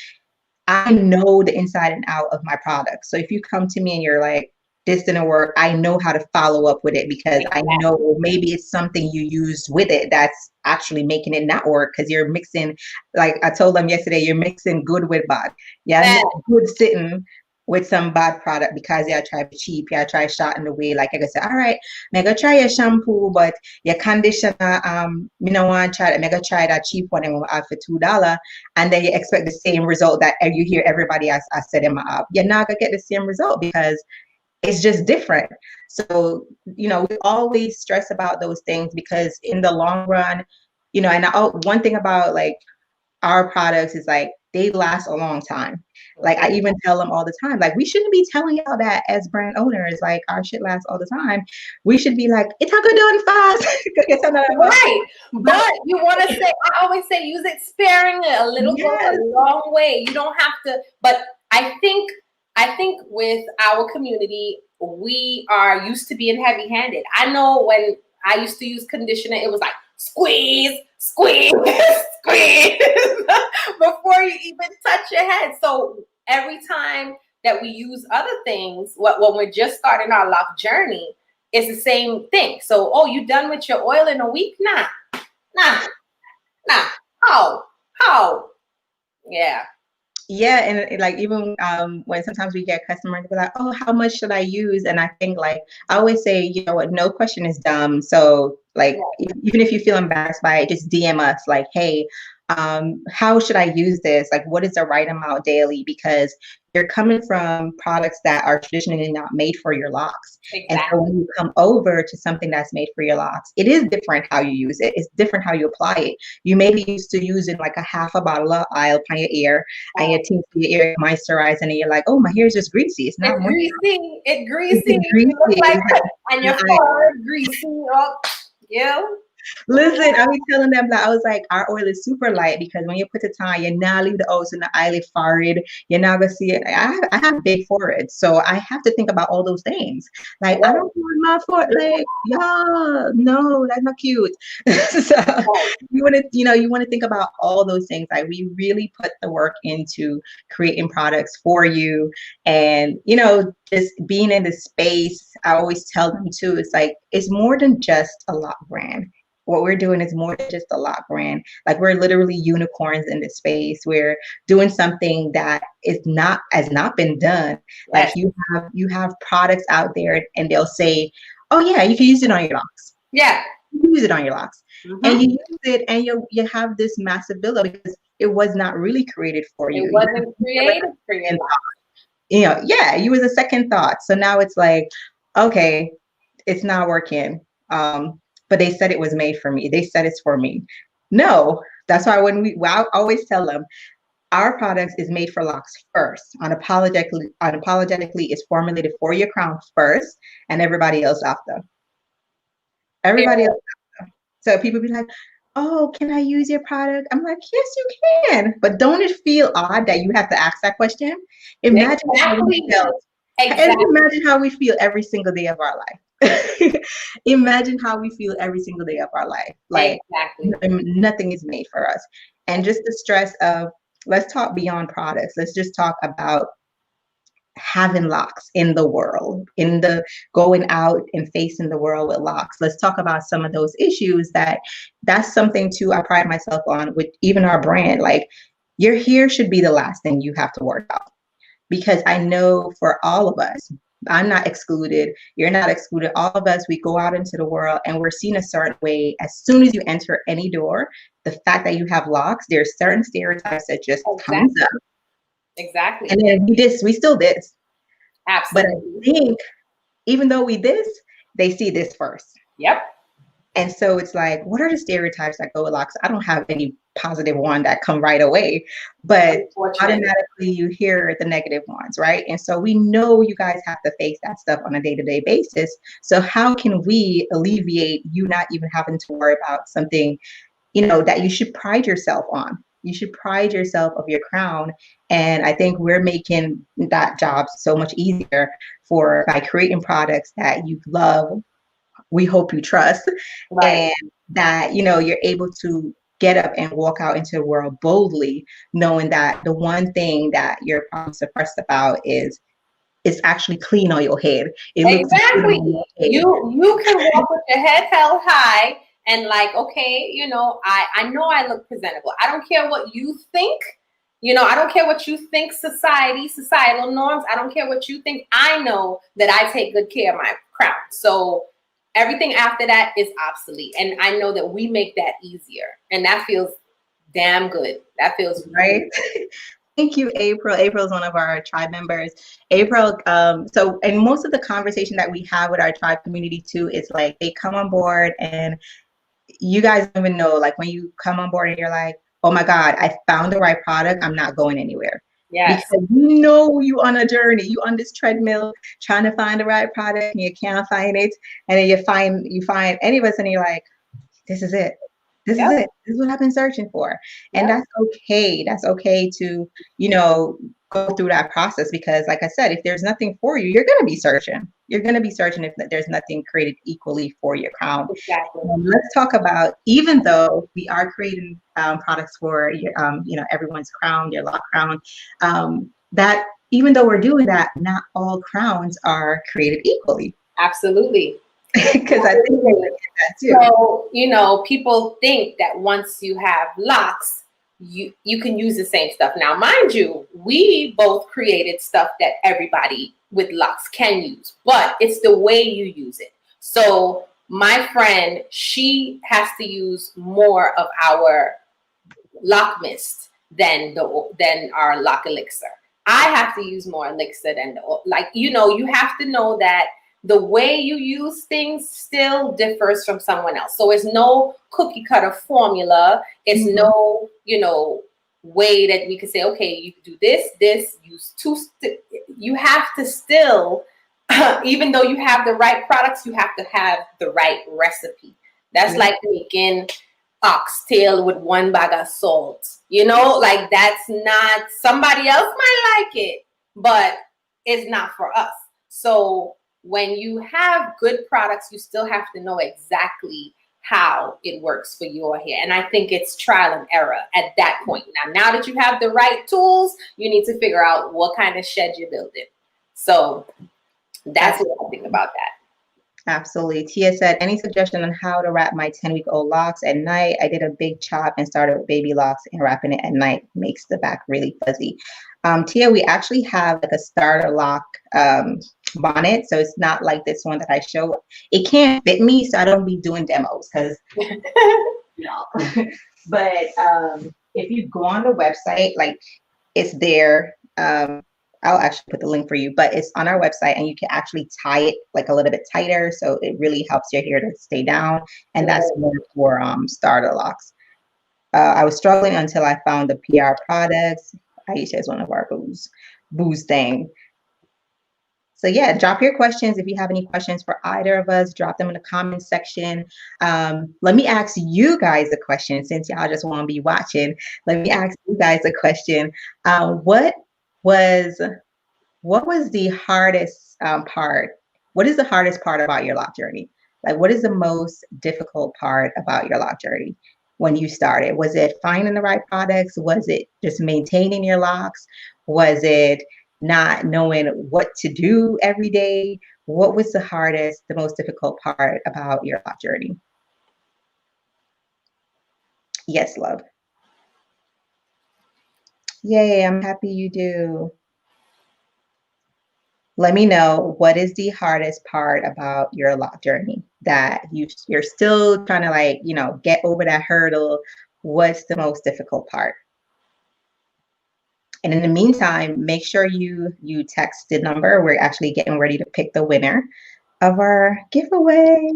I know the inside and out of my product. So if you come to me and you're like, this didn't work, I know how to follow up with it because I know maybe it's something you used with it that's actually making it not work because you're mixing, like I told them yesterday, you're mixing good with bad. Yeah, good sitting with some bad product because you try cheap, you try short in the way. Like I said, all right, I'm gonna try your shampoo, but your conditioner, you know, want to try that. I'm gonna try that cheap one and we'll add for $2, and then you expect the same result that you hear everybody else I said in my app. You're not gonna get the same result because it's just different. So, you know, we always stress about those things because in the long run, you know, and one thing about like our products is like they last a long time. Like I even tell them all the time, like we shouldn't be telling y'all that as brand owners, like our shit lasts all the time. We should be like, it's not good doing fast. Right. But you want to say, I always say use it sparingly. A little goes a long way. You don't have to, but I think with our community, we are used to being heavy-handed. I know when I used to use conditioner, it was like squeeze, squeeze, squeeze before you even touch your head. So every time that we use other things, when we're just starting our lock journey, it's the same thing. So, oh, you done with your oil in a week? Nah. How? Yeah. Yeah, and like even when sometimes we get customers be like, oh, how much should I use? And I think like I always say, you know what, no question is dumb. So like even if you feel embarrassed by it, just DM us like, hey, how should I use this? Like, what is the right amount daily? Because you're coming from products that are traditionally not made for your locks. Exactly. And so when you come over to something that's made for your locks, it is different how you use it. It's different how you apply it. You may be used to using like a half a bottle of oil on your ear and your teeth, your ear moisturizing, and you're like, oh, my hair is just greasy. It's not greasy. It's greasy. You look like and your forehead greasy. Oh, yeah. Listen, I was telling them that I was like, our oil is super light because when you put it on, you now leave the oils in the eyelid forehead. You're not gonna see it. I have big forehead, so I have to think about all those things. Like I don't want my forehead, like yeah, no, that's not cute. So you want to think about all those things. Like we really put the work into creating products for you, and you know, just being in the space. I always tell them too. It's like it's more than just a lock brand. What we're doing is more than just a lock brand. Like we're literally unicorns in this space. We're doing something that has not been done. Like you have products out there and they'll say, oh yeah, you can use it on your locks. Yeah. You can use it on your locks. Mm-hmm. And you use it and you have this massive buildup because it was not really created for you. It wasn't created for you. You know, yeah, you was a second thought. So now it's like, okay, it's not working. But they said it was made for me. They said it's for me. No, that's why I always tell them, our products is made for locks first. Unapologetically, it's formulated for your crown first, and everybody else after. Everybody else after. So people be like, oh, can I use your product? I'm like, yes, you can. But don't it feel odd that you have to ask that question? Imagine how we feel. Imagine how we feel every single day of our life. Imagine how we feel every single day of our life. Like nothing is made for us. And just the stress of, let's talk beyond products. Let's just talk about having locks in the world, going out and facing the world with locks. Let's talk about some of those issues. That's something too I pride myself on with even our brand. Like your hair should be the last thing you have to worry about. Because I know for all of us, I'm not excluded, you're not excluded, all of us, we go out into the world and we're seen a certain way. As soon as you enter any door, the fact that you have locks, there's certain stereotypes that just comes up. Exactly. And then we still this. Absolutely. But I think even though we this, they see this first. Yep. And so it's like, what are the stereotypes that go with locks? I don't have any positive one that come right away, but automatically you hear the negative ones, right? And so we know you guys have to face that stuff on a day-to-day basis. So how can we alleviate you not even having to worry about something, you know, that you should pride yourself on? You should pride yourself of your crown. And I think we're making that job so much easier by creating products that you love, we hope you trust, and that, you know, you're able to get up and walk out into the world boldly, knowing that the one thing that you're probably suppressed about is it's actually clean on your head. It looks good Exactly. on your head. You can walk with your head held high and like, okay, I know I look presentable. I don't care what you think. I don't care what you think societal norms. I don't care what you think. I know that I take good care of my crown. So everything after that is obsolete. And I know that we make that easier. And that feels damn good. That feels right. Thank you, April. April is one of our tribe members. April, so and most of the conversation that we have with our tribe community too is like they come on board and you guys don't even know, like when you come on board and you're like, oh my God, I found the right product. I'm not going anywhere. yes. Because you know you on a journey, you on this treadmill trying to find the right product and you can't find it. And then you find any of us and you're like, this is it. This is it. This is what I've been searching for. And that's okay. That's okay to, go through that process because like I said, if there's nothing for you, you're going to be searching. You're going to be searching if there's nothing created equally for your crown. Exactly. Let's talk about, even though we are creating products for your, everyone's crown, your lock crown, that even though we're doing that, not all crowns are created equally. Absolutely. Because I think that too. So, people think that once you have locks, you can use the same stuff. Now, mind you, we both created stuff that everybody with locks can use, but it's the way you use it. So my friend, she has to use more of our lock mist than our lock elixir. I have to use more elixir than you have to know that the way you use things still differs from someone else. So it's no cookie cutter formula. It's no, way that we could say, okay, you do this, use two. You have to still, even though you have the right products, you have to have the right recipe. That's like making oxtail with 1 bag of salt. That's not, somebody else might like it, but it's not for us. So when you have good products, you still have to know exactly how it works for your hair. And I think it's trial and error at that point. Now that you have the right tools, you need to figure out what kind of shed you're building. So that's what I think about that. Absolutely. Tia said, any suggestion on how to wrap my 10-week-old locks at night? I did a big chop and started with baby locks and wrapping it at night makes the back really fuzzy. Tia, we actually have like a starter lock bonnet. So it's not like this one that I show. It can't fit me, so I don't be doing demos because but if you go on the website, like it's there. I'll actually put the link for you, but it's on our website and you can actually tie it like a little bit tighter. So it really helps your hair to stay down. And that's more for starter locks. I was struggling until I found the PR products. Aisha is one of our booze thing. So yeah, drop your questions. If you have any questions for either of us, drop them in the comments section. Let me ask you guys a question since y'all just want to be watching. Let me ask you guys a question. What was the hardest part? What is the hardest part about your lock journey? Like, what is the most difficult part about your lock journey when you started? Was it finding the right products? Was it just maintaining your locks? Was it not knowing what to do every day? What was the most difficult part about your lock journey? Yes, love. Yay, I'm happy you do. Let me know what is the hardest part about your lock journey that you're still trying to get over that hurdle. What's the most difficult part? And in the meantime, make sure you text the number. We're actually getting ready to pick the winner of our giveaway.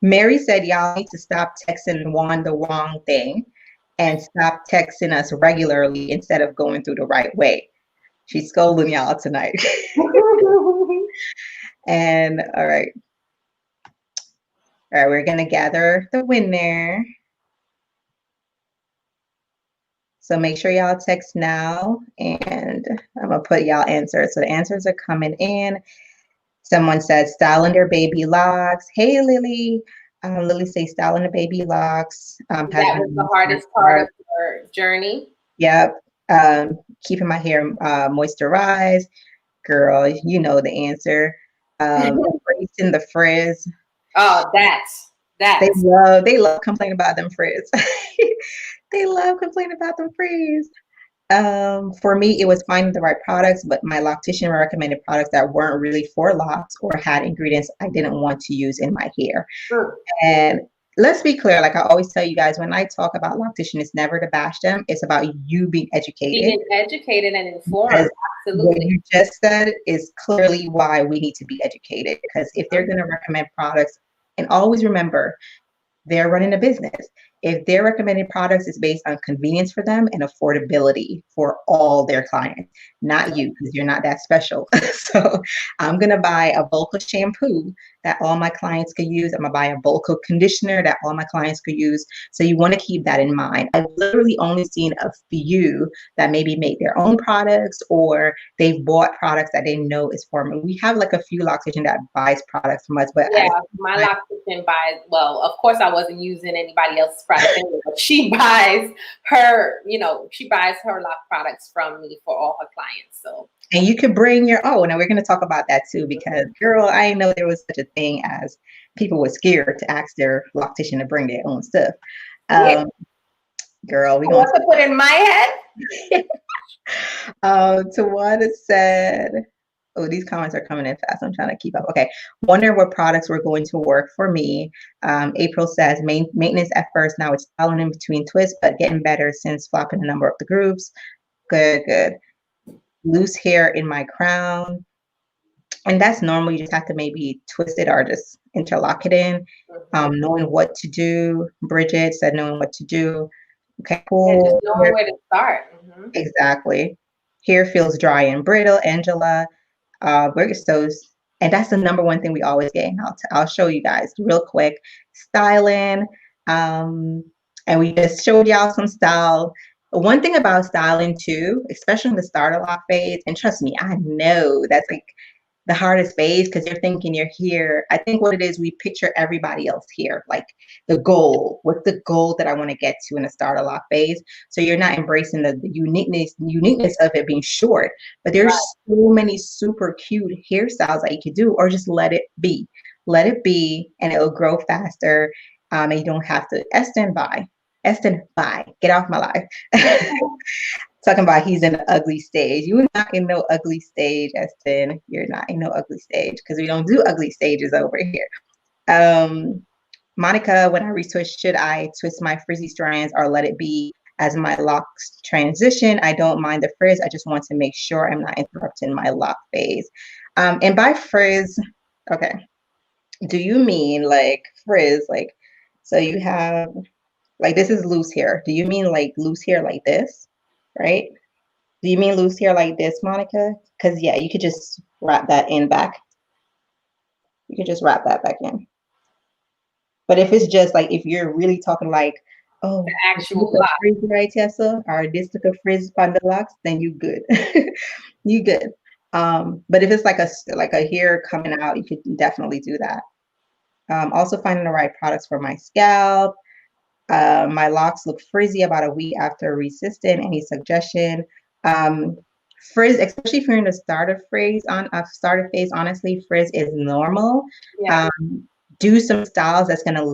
Mary said, y'all need to stop texting Juan the wrong thing and stop texting us regularly instead of going through the right way. She's scolding y'all tonight. And all right, we're gonna gather the winner. So make sure y'all text now, and I'm gonna put y'all answers. So the answers are coming in. Someone said styling their baby locks. Hey, Lily. Lily says styling the baby locks. That was the hardest part of your journey. Yep. Keeping my hair moisturized. Girl, you know the answer. Embracing the frizz. Oh, that's They love complaining about them frizz. They love complaining about them frizz. For me, it was finding the right products, but my loctician recommended products that weren't really for locks or had ingredients I didn't want to use in my hair. true. And let's be clear, like I always tell you guys, when I talk about loctician, it's never to bash them. It's about you being educated. Being educated and informed, Because what absolutely. you just said is clearly why we need to be educated. Because if they're going to recommend products, and always remember, they're running a business. If their recommended products is based on convenience for them and affordability for all their clients, not you, because you're not that special. So I'm gonna buy a bulk of shampoo that all my clients could use. I'm gonna buy a bulk of conditioner that all my clients could use. So you want to keep that in mind. I've literally only seen a few that maybe make their own products or they've bought products that they know is for me. We have like a few loctician that buys products from us, but Yeah, my loctician buys, well, of course I wasn't using anybody else's product anyway, but she buys her, she buys her lock products from me for all her clients. So and you could bring your own, and we're going to talk about that too, because girl, I didn't know there was such a thing as people were scared to ask their loctician to bring their own stuff. yeah. Girl, we What going to put in my head? Tawanda said, oh, these comments are coming in fast. I'm trying to keep up. Okay. Wonder what products were going to work for me. April says maintenance at first. Now it's styling in between twists, but getting better since flopping a number of the groups. Good, good. Loose hair in my crown. And that's normal. You just have to maybe twist it or just interlock it in. Knowing what to do. Bridget said knowing what to do. Okay, Yeah, cool. just knowing where to start. Exactly. Hair feels dry and brittle. Angela, Birkenstocks, and that's the number one thing we always get. And I'll show you guys real quick. Styling, and we just showed y'all some style. One thing about styling too, especially in the starter lock phase, and trust me, I know that's like the hardest phase because you're thinking you're here. I think what it is, we picture everybody else here, like the goal. What's the goal that I want to get to in the starter lock phase? So you're not embracing the uniqueness of it being short. But there's so many super cute hairstyles that you could do, or just let it be. Let it be, and it'll grow faster. And you don't have to Eston by. Get off my life. Talking about he's in an ugly stage. You're not in no ugly stage, Eston. You're not in no ugly stage because we don't do ugly stages over here. Monica, when I retwist, should I twist my frizzy strands or let it be as my locks transition? I don't mind the frizz. I just want to make sure I'm not interrupting my lock phase. And by frizz, okay, do you mean like frizz? Like, so you have, like, this is loose hair. Do you mean like loose hair like this? Right? Do you mean loose hair like this, Monica? Because yeah, you could just wrap that in back. You could just wrap that back in. But if it's just like, if you're really talking like, oh, The actual lock. frizz right, Tessa, or this took a frizz on the locks, then you good. You good. But if it's like a hair coming out, you could definitely do that. Also finding the right products for my scalp. My locks look frizzy about a week after resistant. Any suggestion? Frizz, especially if you're in the starter phase, honestly, frizz is normal. Yeah. Do some styles that's gonna,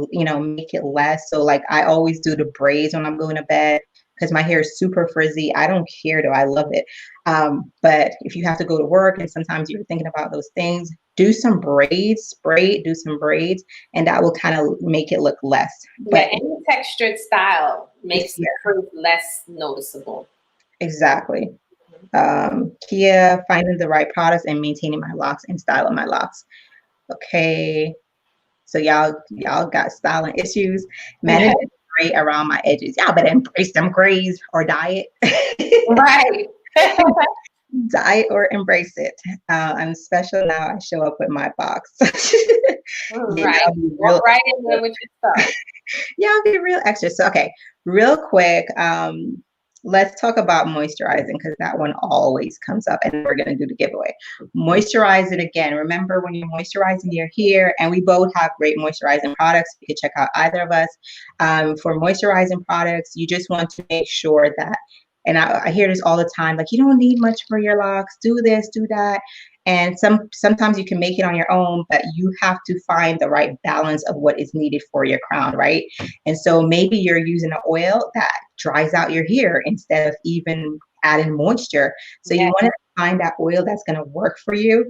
make it less. So like I always do the braids when I'm going to bed because my hair is super frizzy. I don't care though, I love it. But if you have to go to work and sometimes you're thinking about those things, do some braids, do some braids, and that will kind of make it look less. But any textured style makes the frizz less noticeable. Exactly. Kia, finding the right products and maintaining my locks and styling my locks. Okay. So y'all got styling issues. Managing gray around my edges. Y'all better embrace them grays or diet. Right. Diet or embrace it. I'm special now. I show up with my box. Right. Walk right in there with your stuff. Y'all be real extra. So okay, real quick. Let's talk about moisturizing because that one always comes up, and we're going to do the giveaway. Moisturizing again. Remember, when you're moisturizing your hair, and we both have great moisturizing products. You can check out either of us. For moisturizing products, you just want to make sure that And I hear this all the time, like, you don't need much for your locks, do this, do that. And sometimes you can make it on your own, but you have to find the right balance of what is needed for your crown, right? And so maybe you're using an oil that dries out your hair instead of even adding moisture. So you want to find that oil that's going to work for you.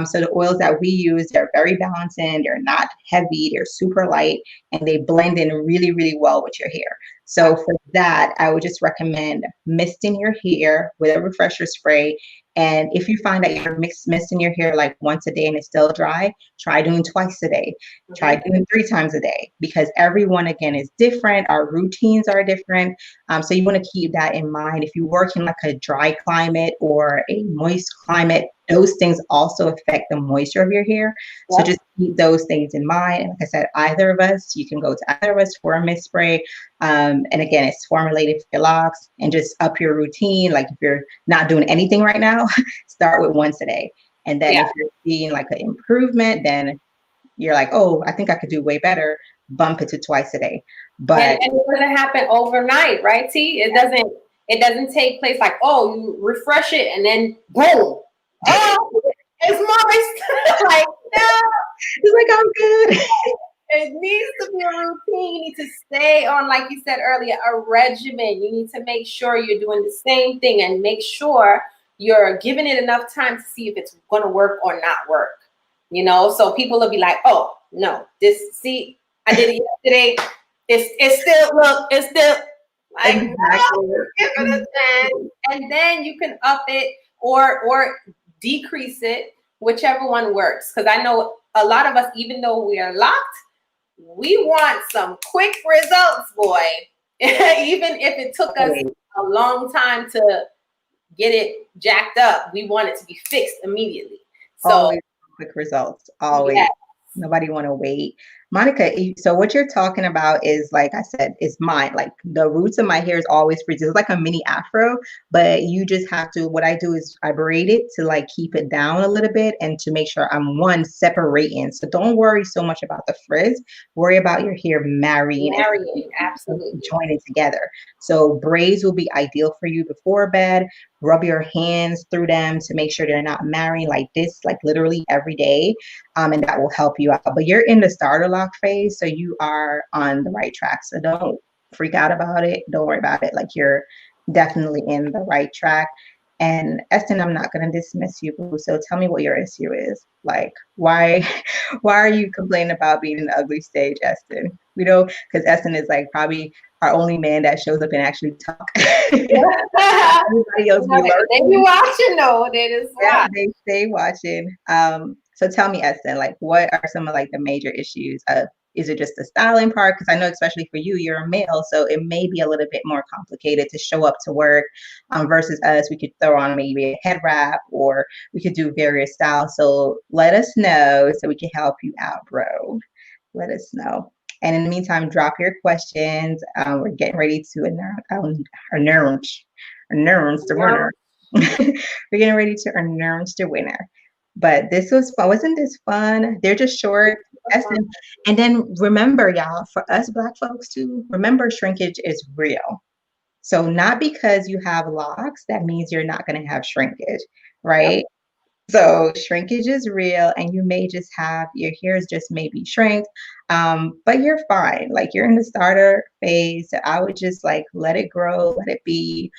So the oils that we use, they're very balancing, they're not heavy, they're super light, and they blend in really, really well with your hair. So for that, I would just recommend misting your hair with a refresher spray. And if you find that you're misting your hair like once a day and it's still dry, try doing twice a day. Try doing 3 times a day, because everyone, again, is different. Our routines are different. So you want to keep that in mind. If you work in like a dry climate or a moist climate, those things also affect the moisture of your hair. So just keep those things in mind. And like I said, either of us, you can go to either of us for a mist spray. And again, it's formulated for your locks, and just up your routine. Like if you're not doing anything right now, start with once a day. And then if you're seeing like an improvement, then you're like, oh, I think I could do way better, bump it to twice a day. But and it doesn't happen overnight, right? T, it doesn't take place like, oh, you refresh it and then boom, oh, it's moist. Like, no, it's like, I'm good. It needs to be a routine. You need to stay on, like you said earlier, a regimen. You need to make sure you're doing the same thing and make sure you're giving it enough time to see if it's going to work or not work. You know, so people will be like, oh, no, I did it yesterday. It's still like, exactly. No, give it a chance. And then you can up it or decrease it, whichever one works. Because I know a lot of us, even though we are locked, we want some quick results, boy. Even if it took us a long time to get it jacked up, we want it to be fixed immediately. So always quick results, always. Nobody want to wait. Monica, so what you're talking about is, like I said, is mine. Like the roots of my hair is always freezing. It's like a mini afro, but you just have to, what I do is I braid it to like keep it down a little bit and to make sure I'm separating. So don't worry so much about the frizz. Worry about your hair marrying, absolutely, joining together. So braids will be ideal for you before bed. Rub your hands through them to make sure they're not marrying like this, like literally every day. And that will help you out. But you're in the starter lock phase, so you are on the right track. So don't freak out about it. Don't worry about it. Like you're definitely in the right track. And Eston, I'm not going to dismiss you, boo. So tell me what your issue is. Like, why are you complaining about being in the ugly stage, Eston? You know, because Eston is like probably our only man that shows up and actually talk. Everybody else they be watching though. They stay watching. So tell me, Eston, like what are some of like the major issues? Is it just the styling part? Because I know especially for you, you're a male, so it may be a little bit more complicated to show up to work versus us. We could throw on maybe a head wrap, or we could do various styles. So let us know so we can help you out, bro. Let us know. And in the meantime, drop your questions. We're getting ready to announce the winner. We're getting ready to announce the winner. But this was fun. Wasn't this fun? They're just short. And then remember, y'all, for us Black folks too, remember shrinkage is real. So not because you have locks, that means you're not going to have shrinkage, right? Yep. So shrinkage is real, and you may just have your hairs just maybe shrink, but you're fine. Like you're in the starter phase. So I would just like let it grow, let it be.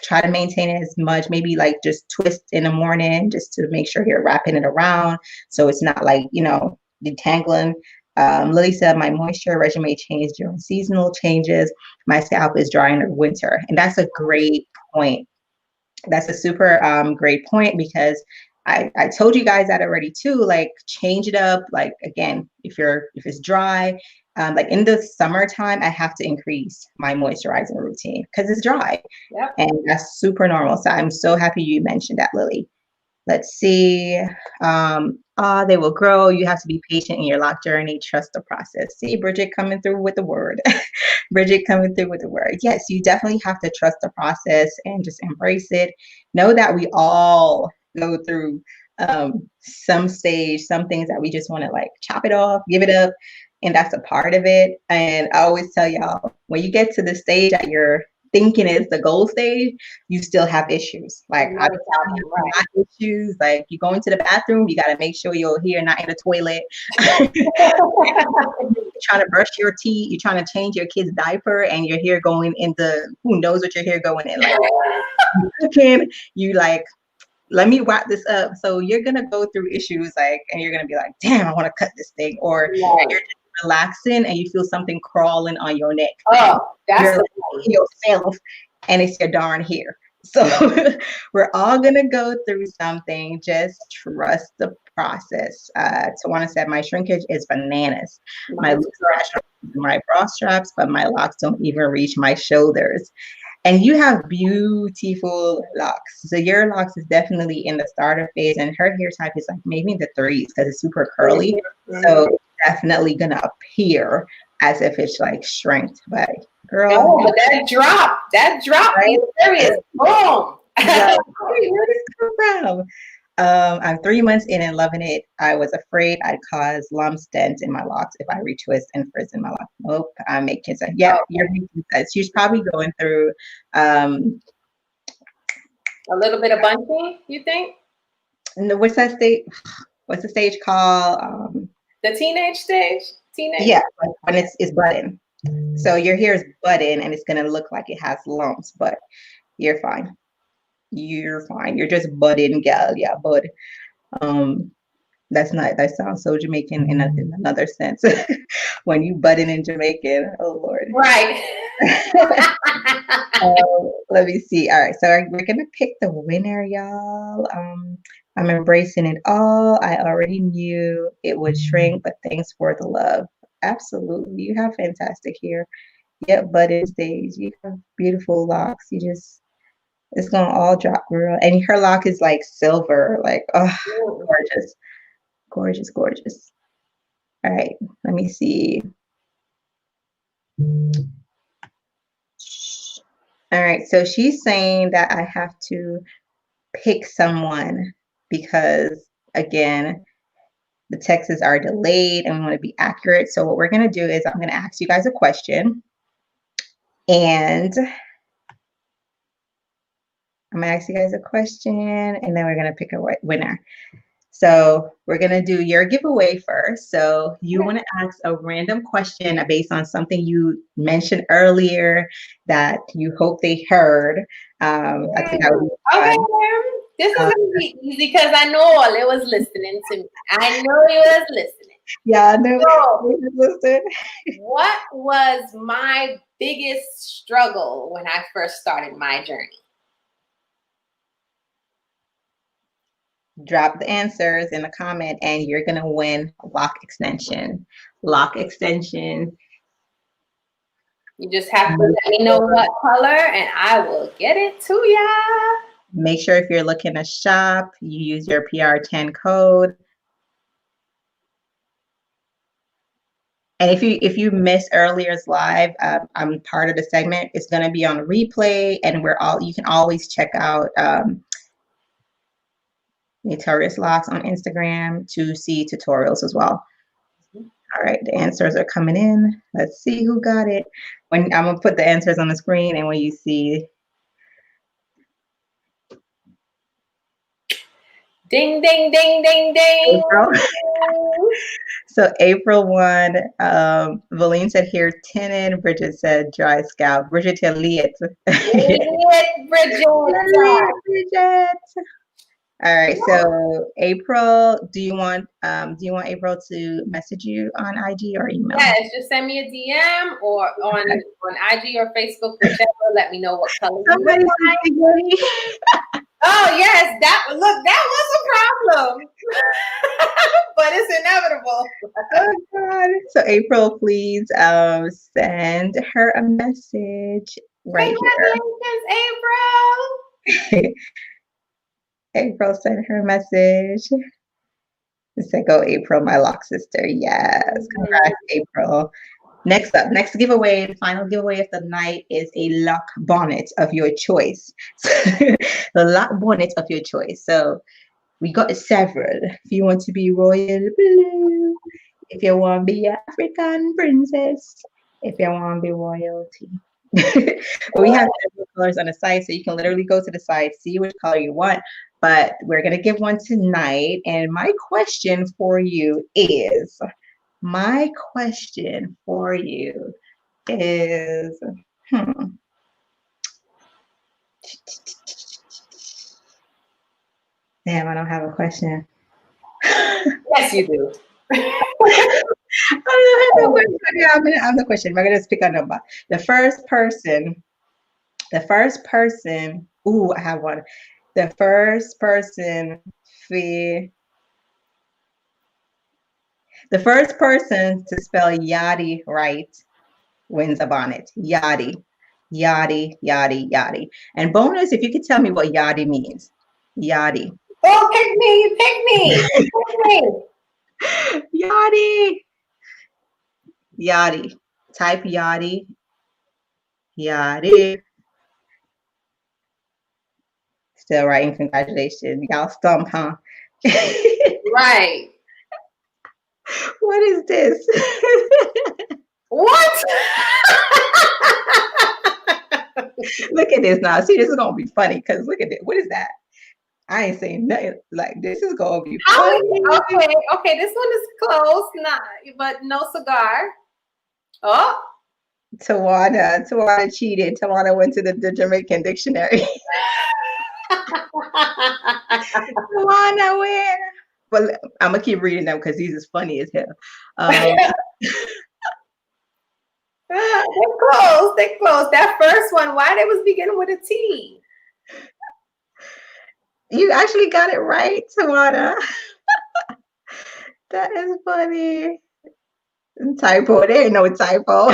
Try to maintain it as much, maybe like just twist in the morning just to make sure you're wrapping it around so it's not like, you know, detangling. Lily said, my moisture regimen may change during seasonal changes. My scalp is dry in the winter. And that's a great point. That's a super great point, because I told you guys that already too. Like change it up. Like again, if it's dry, like in the summertime, I have to increase my moisturizing routine because it's dry. Yep. And that's super normal. So I'm so happy you mentioned that, Lily. Let's see. They will grow. You have to be patient in your lock journey. Trust the process. See, Bridget coming through with the word. Bridget coming through with the word. Yes, you definitely have to trust the process and just embrace it. Know that we all go through some stage, some things that we just want to like chop it off, give it up. And that's a part of it. And I always tell y'all, when you get to the stage that you're thinking it's the goal stage, you still have issues. Like I'm Another telling you, problem, right. not issues. Like you go into the bathroom, you got to make sure you're here, not in the toilet. You're trying to brush your teeth, you're trying to change your kid's diaper, and you're here going into who knows what you're here going in. Like you cooking, you like, let me wrap this up. So you're gonna go through issues like, and you're gonna be like, damn, I want to cut this thing, or Right. you're just relaxing and you feel something crawling on your neck. Oh, that's You're the like yourself, and it's your darn hair. So we're all gonna go through something. Just trust the process. Tawana said my shrinkage is bananas. My Mine's looks match my bra straps, but my locks don't even reach my shoulders. And you have beautiful locks. So your locks is definitely in the starter phase, and her hair type is like maybe in the threes because it's super curly. So it's definitely gonna appear as if it's like shrinked. But girl, Oh, but that drop, right? serious. Boom. Like, where did this come from? I'm 3 months in and loving it. I was afraid I'd cause lumps, dents in my locks if I retwist and frizz in my locks. Nope, I'm making sense. Yeah, you're making sense. She's probably going through A little bit of bunching, you think? what's that stage? What's the stage called? The teenage stage? Teenage? Yeah, like when it's budding. So your hair is budding and it's gonna look like it has lumps, but you're fine. You're fine. You're just budding, gal. Yeah, bud. That sounds so Jamaican in another sense. When you budding in Jamaican, oh Lord. Right. Let me see. All right, so we're gonna pick the winner, y'all. I'm embracing it all. I already knew it would shrink, but thanks for the love. Absolutely, you have fantastic hair. Yep, budding stage. You have beautiful locks. It's gonna all drop, girl. And her lock is like silver, like oh, gorgeous. Gorgeous, gorgeous. All right, let me see. All right, so she's saying that I have to pick someone because, again, the texts are delayed and we want to be accurate. So what we're going to do is I'm going to ask you guys a question, and I'm going to ask you guys a question, and then we're going to pick a winner. So we're going to do your giveaway first. So you want to ask a random question based on something you mentioned earlier that you hope they heard. I think that would be fun. Okay, this is going to be easy because I know all it was listening to me. I know he was listening. Yeah, I know. So, what was my biggest struggle when I first started my journey? Drop the answers in the comment and you're going to win lock extension. Lock extension. You just have to let me know what color and I will get it to ya. Make sure if you're looking to shop, you use your PR10 code. And if you missed earlier's live, I'm part of the segment. It's going to be on replay, and you can always check out Naetorious Locs on Instagram to see tutorials as well. All right, the answers are coming in. Let's see who got it. I'm gonna put the answers on the screen, and when you see. Ding, ding, ding, ding, ding. April. So April won. Valine said hair tinted. Bridget said dry scalp. Bridget Bridget. Bridget. All right. So April, do you want April to message you on IG or email? Yes, just send me a DM or on IG or Facebook, whichever. Let me know what color you like. Oh yes, that was a problem, but it's inevitable. Oh God! So April, please send her a message right here. April sent her a message. Say go April, my lock sister. Yes, congrats, April. Next up, next giveaway, the final giveaway of the night is a lock bonnet of your choice. The lock bonnet of your choice. So we got several. If you want to be royal blue, if you want to be African princess, if you want to be royalty, But we have several colors on the site, so you can literally go to the site, see which color you want. But we're gonna give one tonight. And my question for you is, hmm. Damn, I don't have a question. Yes, you do. I don't have no question. Yeah, I'm the question. We're gonna just pick a number. The first person. Ooh, I have one. The first person to spell Yachty right wins a bonnet. Yachty. And bonus, if you could tell me what Yachty means. Yachty. Oh, pick me. Yachty. Type Yachty. Still writing. Congratulations. Y'all stumped, huh? Right. What is this? What? Look at this now. See, this is gonna be funny because look at it. What is that? I ain't saying nothing. Like this is gonna be funny. Okay, this one is close, but no cigar. Oh. Tawana cheated. Tawana went to the Jamaican dictionary. Tawana win. But I'm gonna keep reading them because these is funny as hell. They're close. That first one, why they was beginning with a T? You actually got it right, Tawana. That is funny. Typo. There ain't no typo.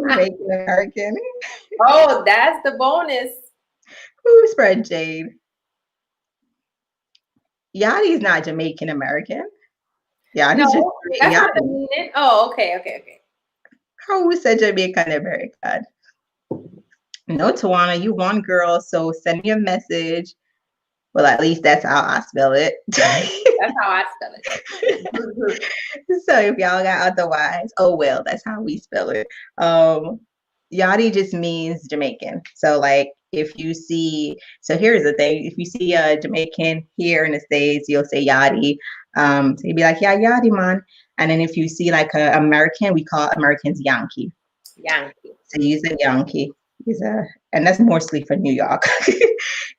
Jamaican American. Oh, that's the bonus. Who spread Jade? Yachty's not Jamaican American. Yachty's no, just that's not the meaning. Oh, okay. Who said Jamaican American? No, Tawana, you won, girl. So send me a message. Well, at least that's how I spell it. That's how I spell it. So if y'all got otherwise, oh well, that's how we spell it. Yachty just means Jamaican. So like if you see, so here's the thing, if you see a Jamaican here in the States, you'll say Yachty. So you'd be like, yeah, Yachty, man. And then if you see like an American, we call Americans Yankee. So use a Yankee. And that's mostly for New York.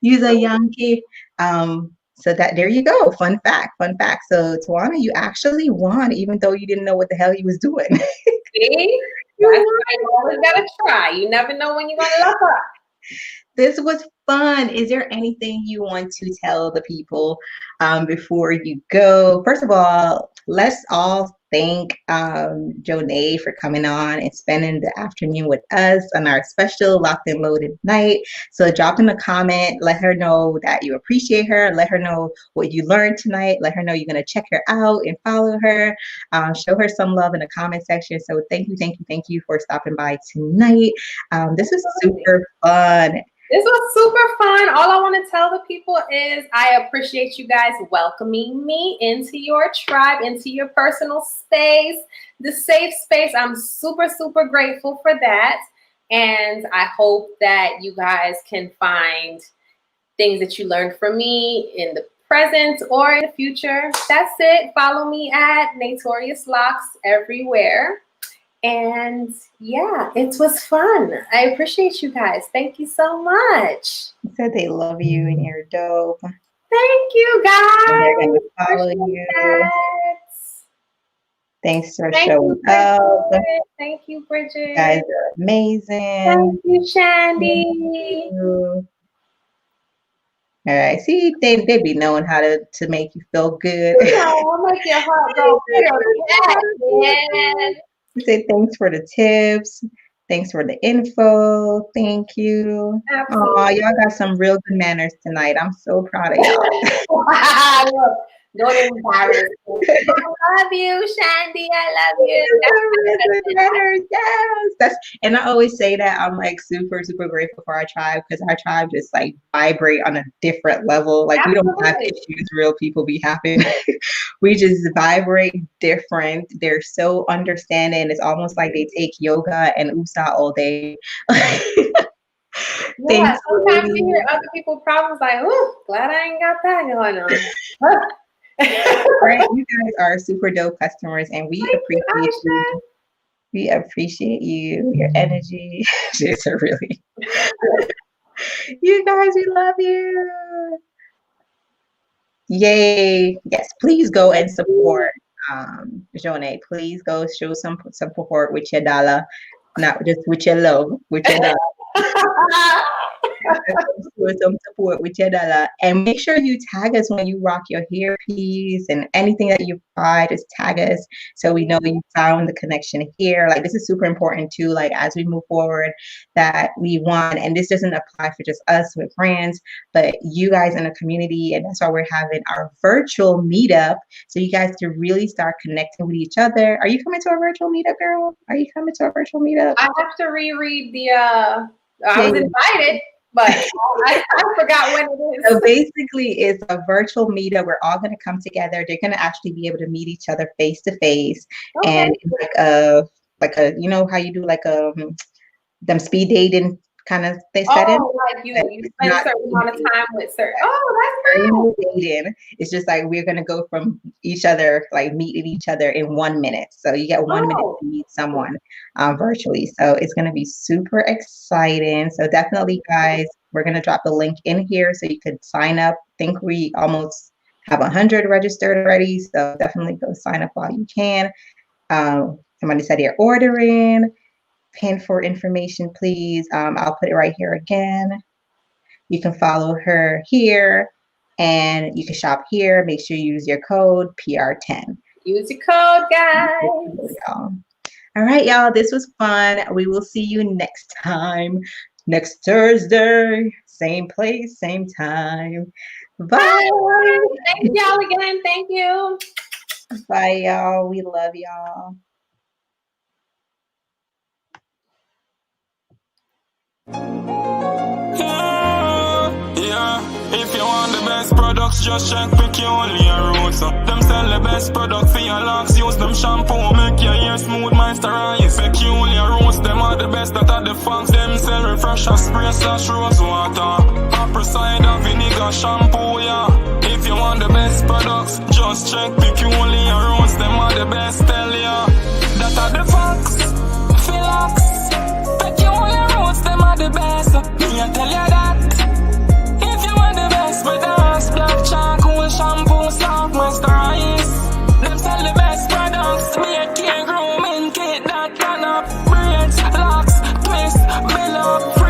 Use a Yankee. So that there you go. Fun fact. So Tawana, you actually won, even though you didn't know what the hell you was doing. See? That's why you always gotta try. You never know when you're gonna luck up. This was fun. Is there anything you want to tell the people before you go? First of all, let's all thank Jonae for coming on and spending the afternoon with us on our special Locked and Loaded night. So drop in a comment, let her know that you appreciate her, let her know what you learned tonight, let her know you're going to check her out and follow her, show her some love in the comment section. So thank you for stopping by tonight. This was super fun. This was super fun. All I want to tell the people is I appreciate you guys welcoming me into your tribe, into your personal space, the safe space. I'm super, super grateful for that. And I hope that you guys can find things that you learned from me in the present or in the future. That's it. Follow me at Naetorious Locs everywhere. And yeah, it was fun. I appreciate you guys. Thank you so much. They said they love you and you're dope. Thank you, guys. And they're going to follow you. That. Thanks for showing up. Thank you, Bridget. You guys are amazing. Thank you, Shandy. Thank you. All right. See, they be knowing how to make you feel good. I'll make your heart go. Yeah. Say thanks for the tips. Thanks for the info. Thank you. Oh, y'all got some real good manners tonight. I'm so proud of y'all. Don't embarrass me. I love you, Shandy. I love you. Yes, and I always say that I'm like super, super grateful for our tribe because our tribe just like vibrate on a different level. Like we don't have Absolutely. issues real people be having. We just vibrate different. They're so understanding. It's almost like they take yoga and USA all day. Yeah, sometimes you Thankfully, hear other people's problems like, oh, glad I ain't got that going on. right? You guys are super dope customers, and we Thank you, appreciate Aisha. you. We appreciate you, your energy. It's a really, you guys, we love you. Yay. Yes, please go and support Jonay. Please go show some support with your dollar, not just with your love, with your dollar. Show some support with your dollar. And make sure you tag us when you rock your hairpiece and anything that you buy, just tag us so we know you found the connection here. Like this is super important too, like as we move forward, that we want, and this doesn't apply for just us with brands, but you guys in the community. And that's why we're having our virtual meetup. So you guys can really start connecting with each other. Are you coming to our virtual meetup, girl? Are you coming to our virtual meetup? I have to reread the I was invited, but I forgot when it is. So basically, it's a virtual meetup. We're all going to come together. They're going to actually be able to meet each other face to face, and like a you know how you do like them speed dating kind of setting. Oh, like you spend a certain amount of time with certain. Oh, that's nice. Dating. It's just like we're going to go from each other, like meeting each other in 1 minute. So you get 1 minute to meet someone virtually. So it's going to be super exciting. So definitely, guys, we're going to drop the link in here so you could sign up. I think we almost have 100 registered already. So definitely go sign up while you can. Somebody said you're ordering. Pin for information, please. I'll put it right here again. You can follow her here and you can shop here. Make sure you use your code PR10. Use your code, guys. All right, y'all. This was fun. We will see you next time. Next Thursday. Same place, same time. Bye. Thank y'all again. Thank you. Bye, y'all. We love y'all. If you want the best products, just check Peculiar Roots. Them sell the best product for your locks. Use them shampoo, make your hair smooth, moisturize. Peculiar Roots, them are the best that are the funks. Them sell refresher spray slash rose water, apple cider vinegar shampoo, yeah. If you want the best products, just check Peculiar Roots. Them are the best, tell ya. That are the funks, Philox. Peculiar Roots, them are the best. Me I tell ya that. Black charcoal shampoo, soft moisturize. Them sell the best products. Me a care grooming kit that turn up braids, locks, twist, build up.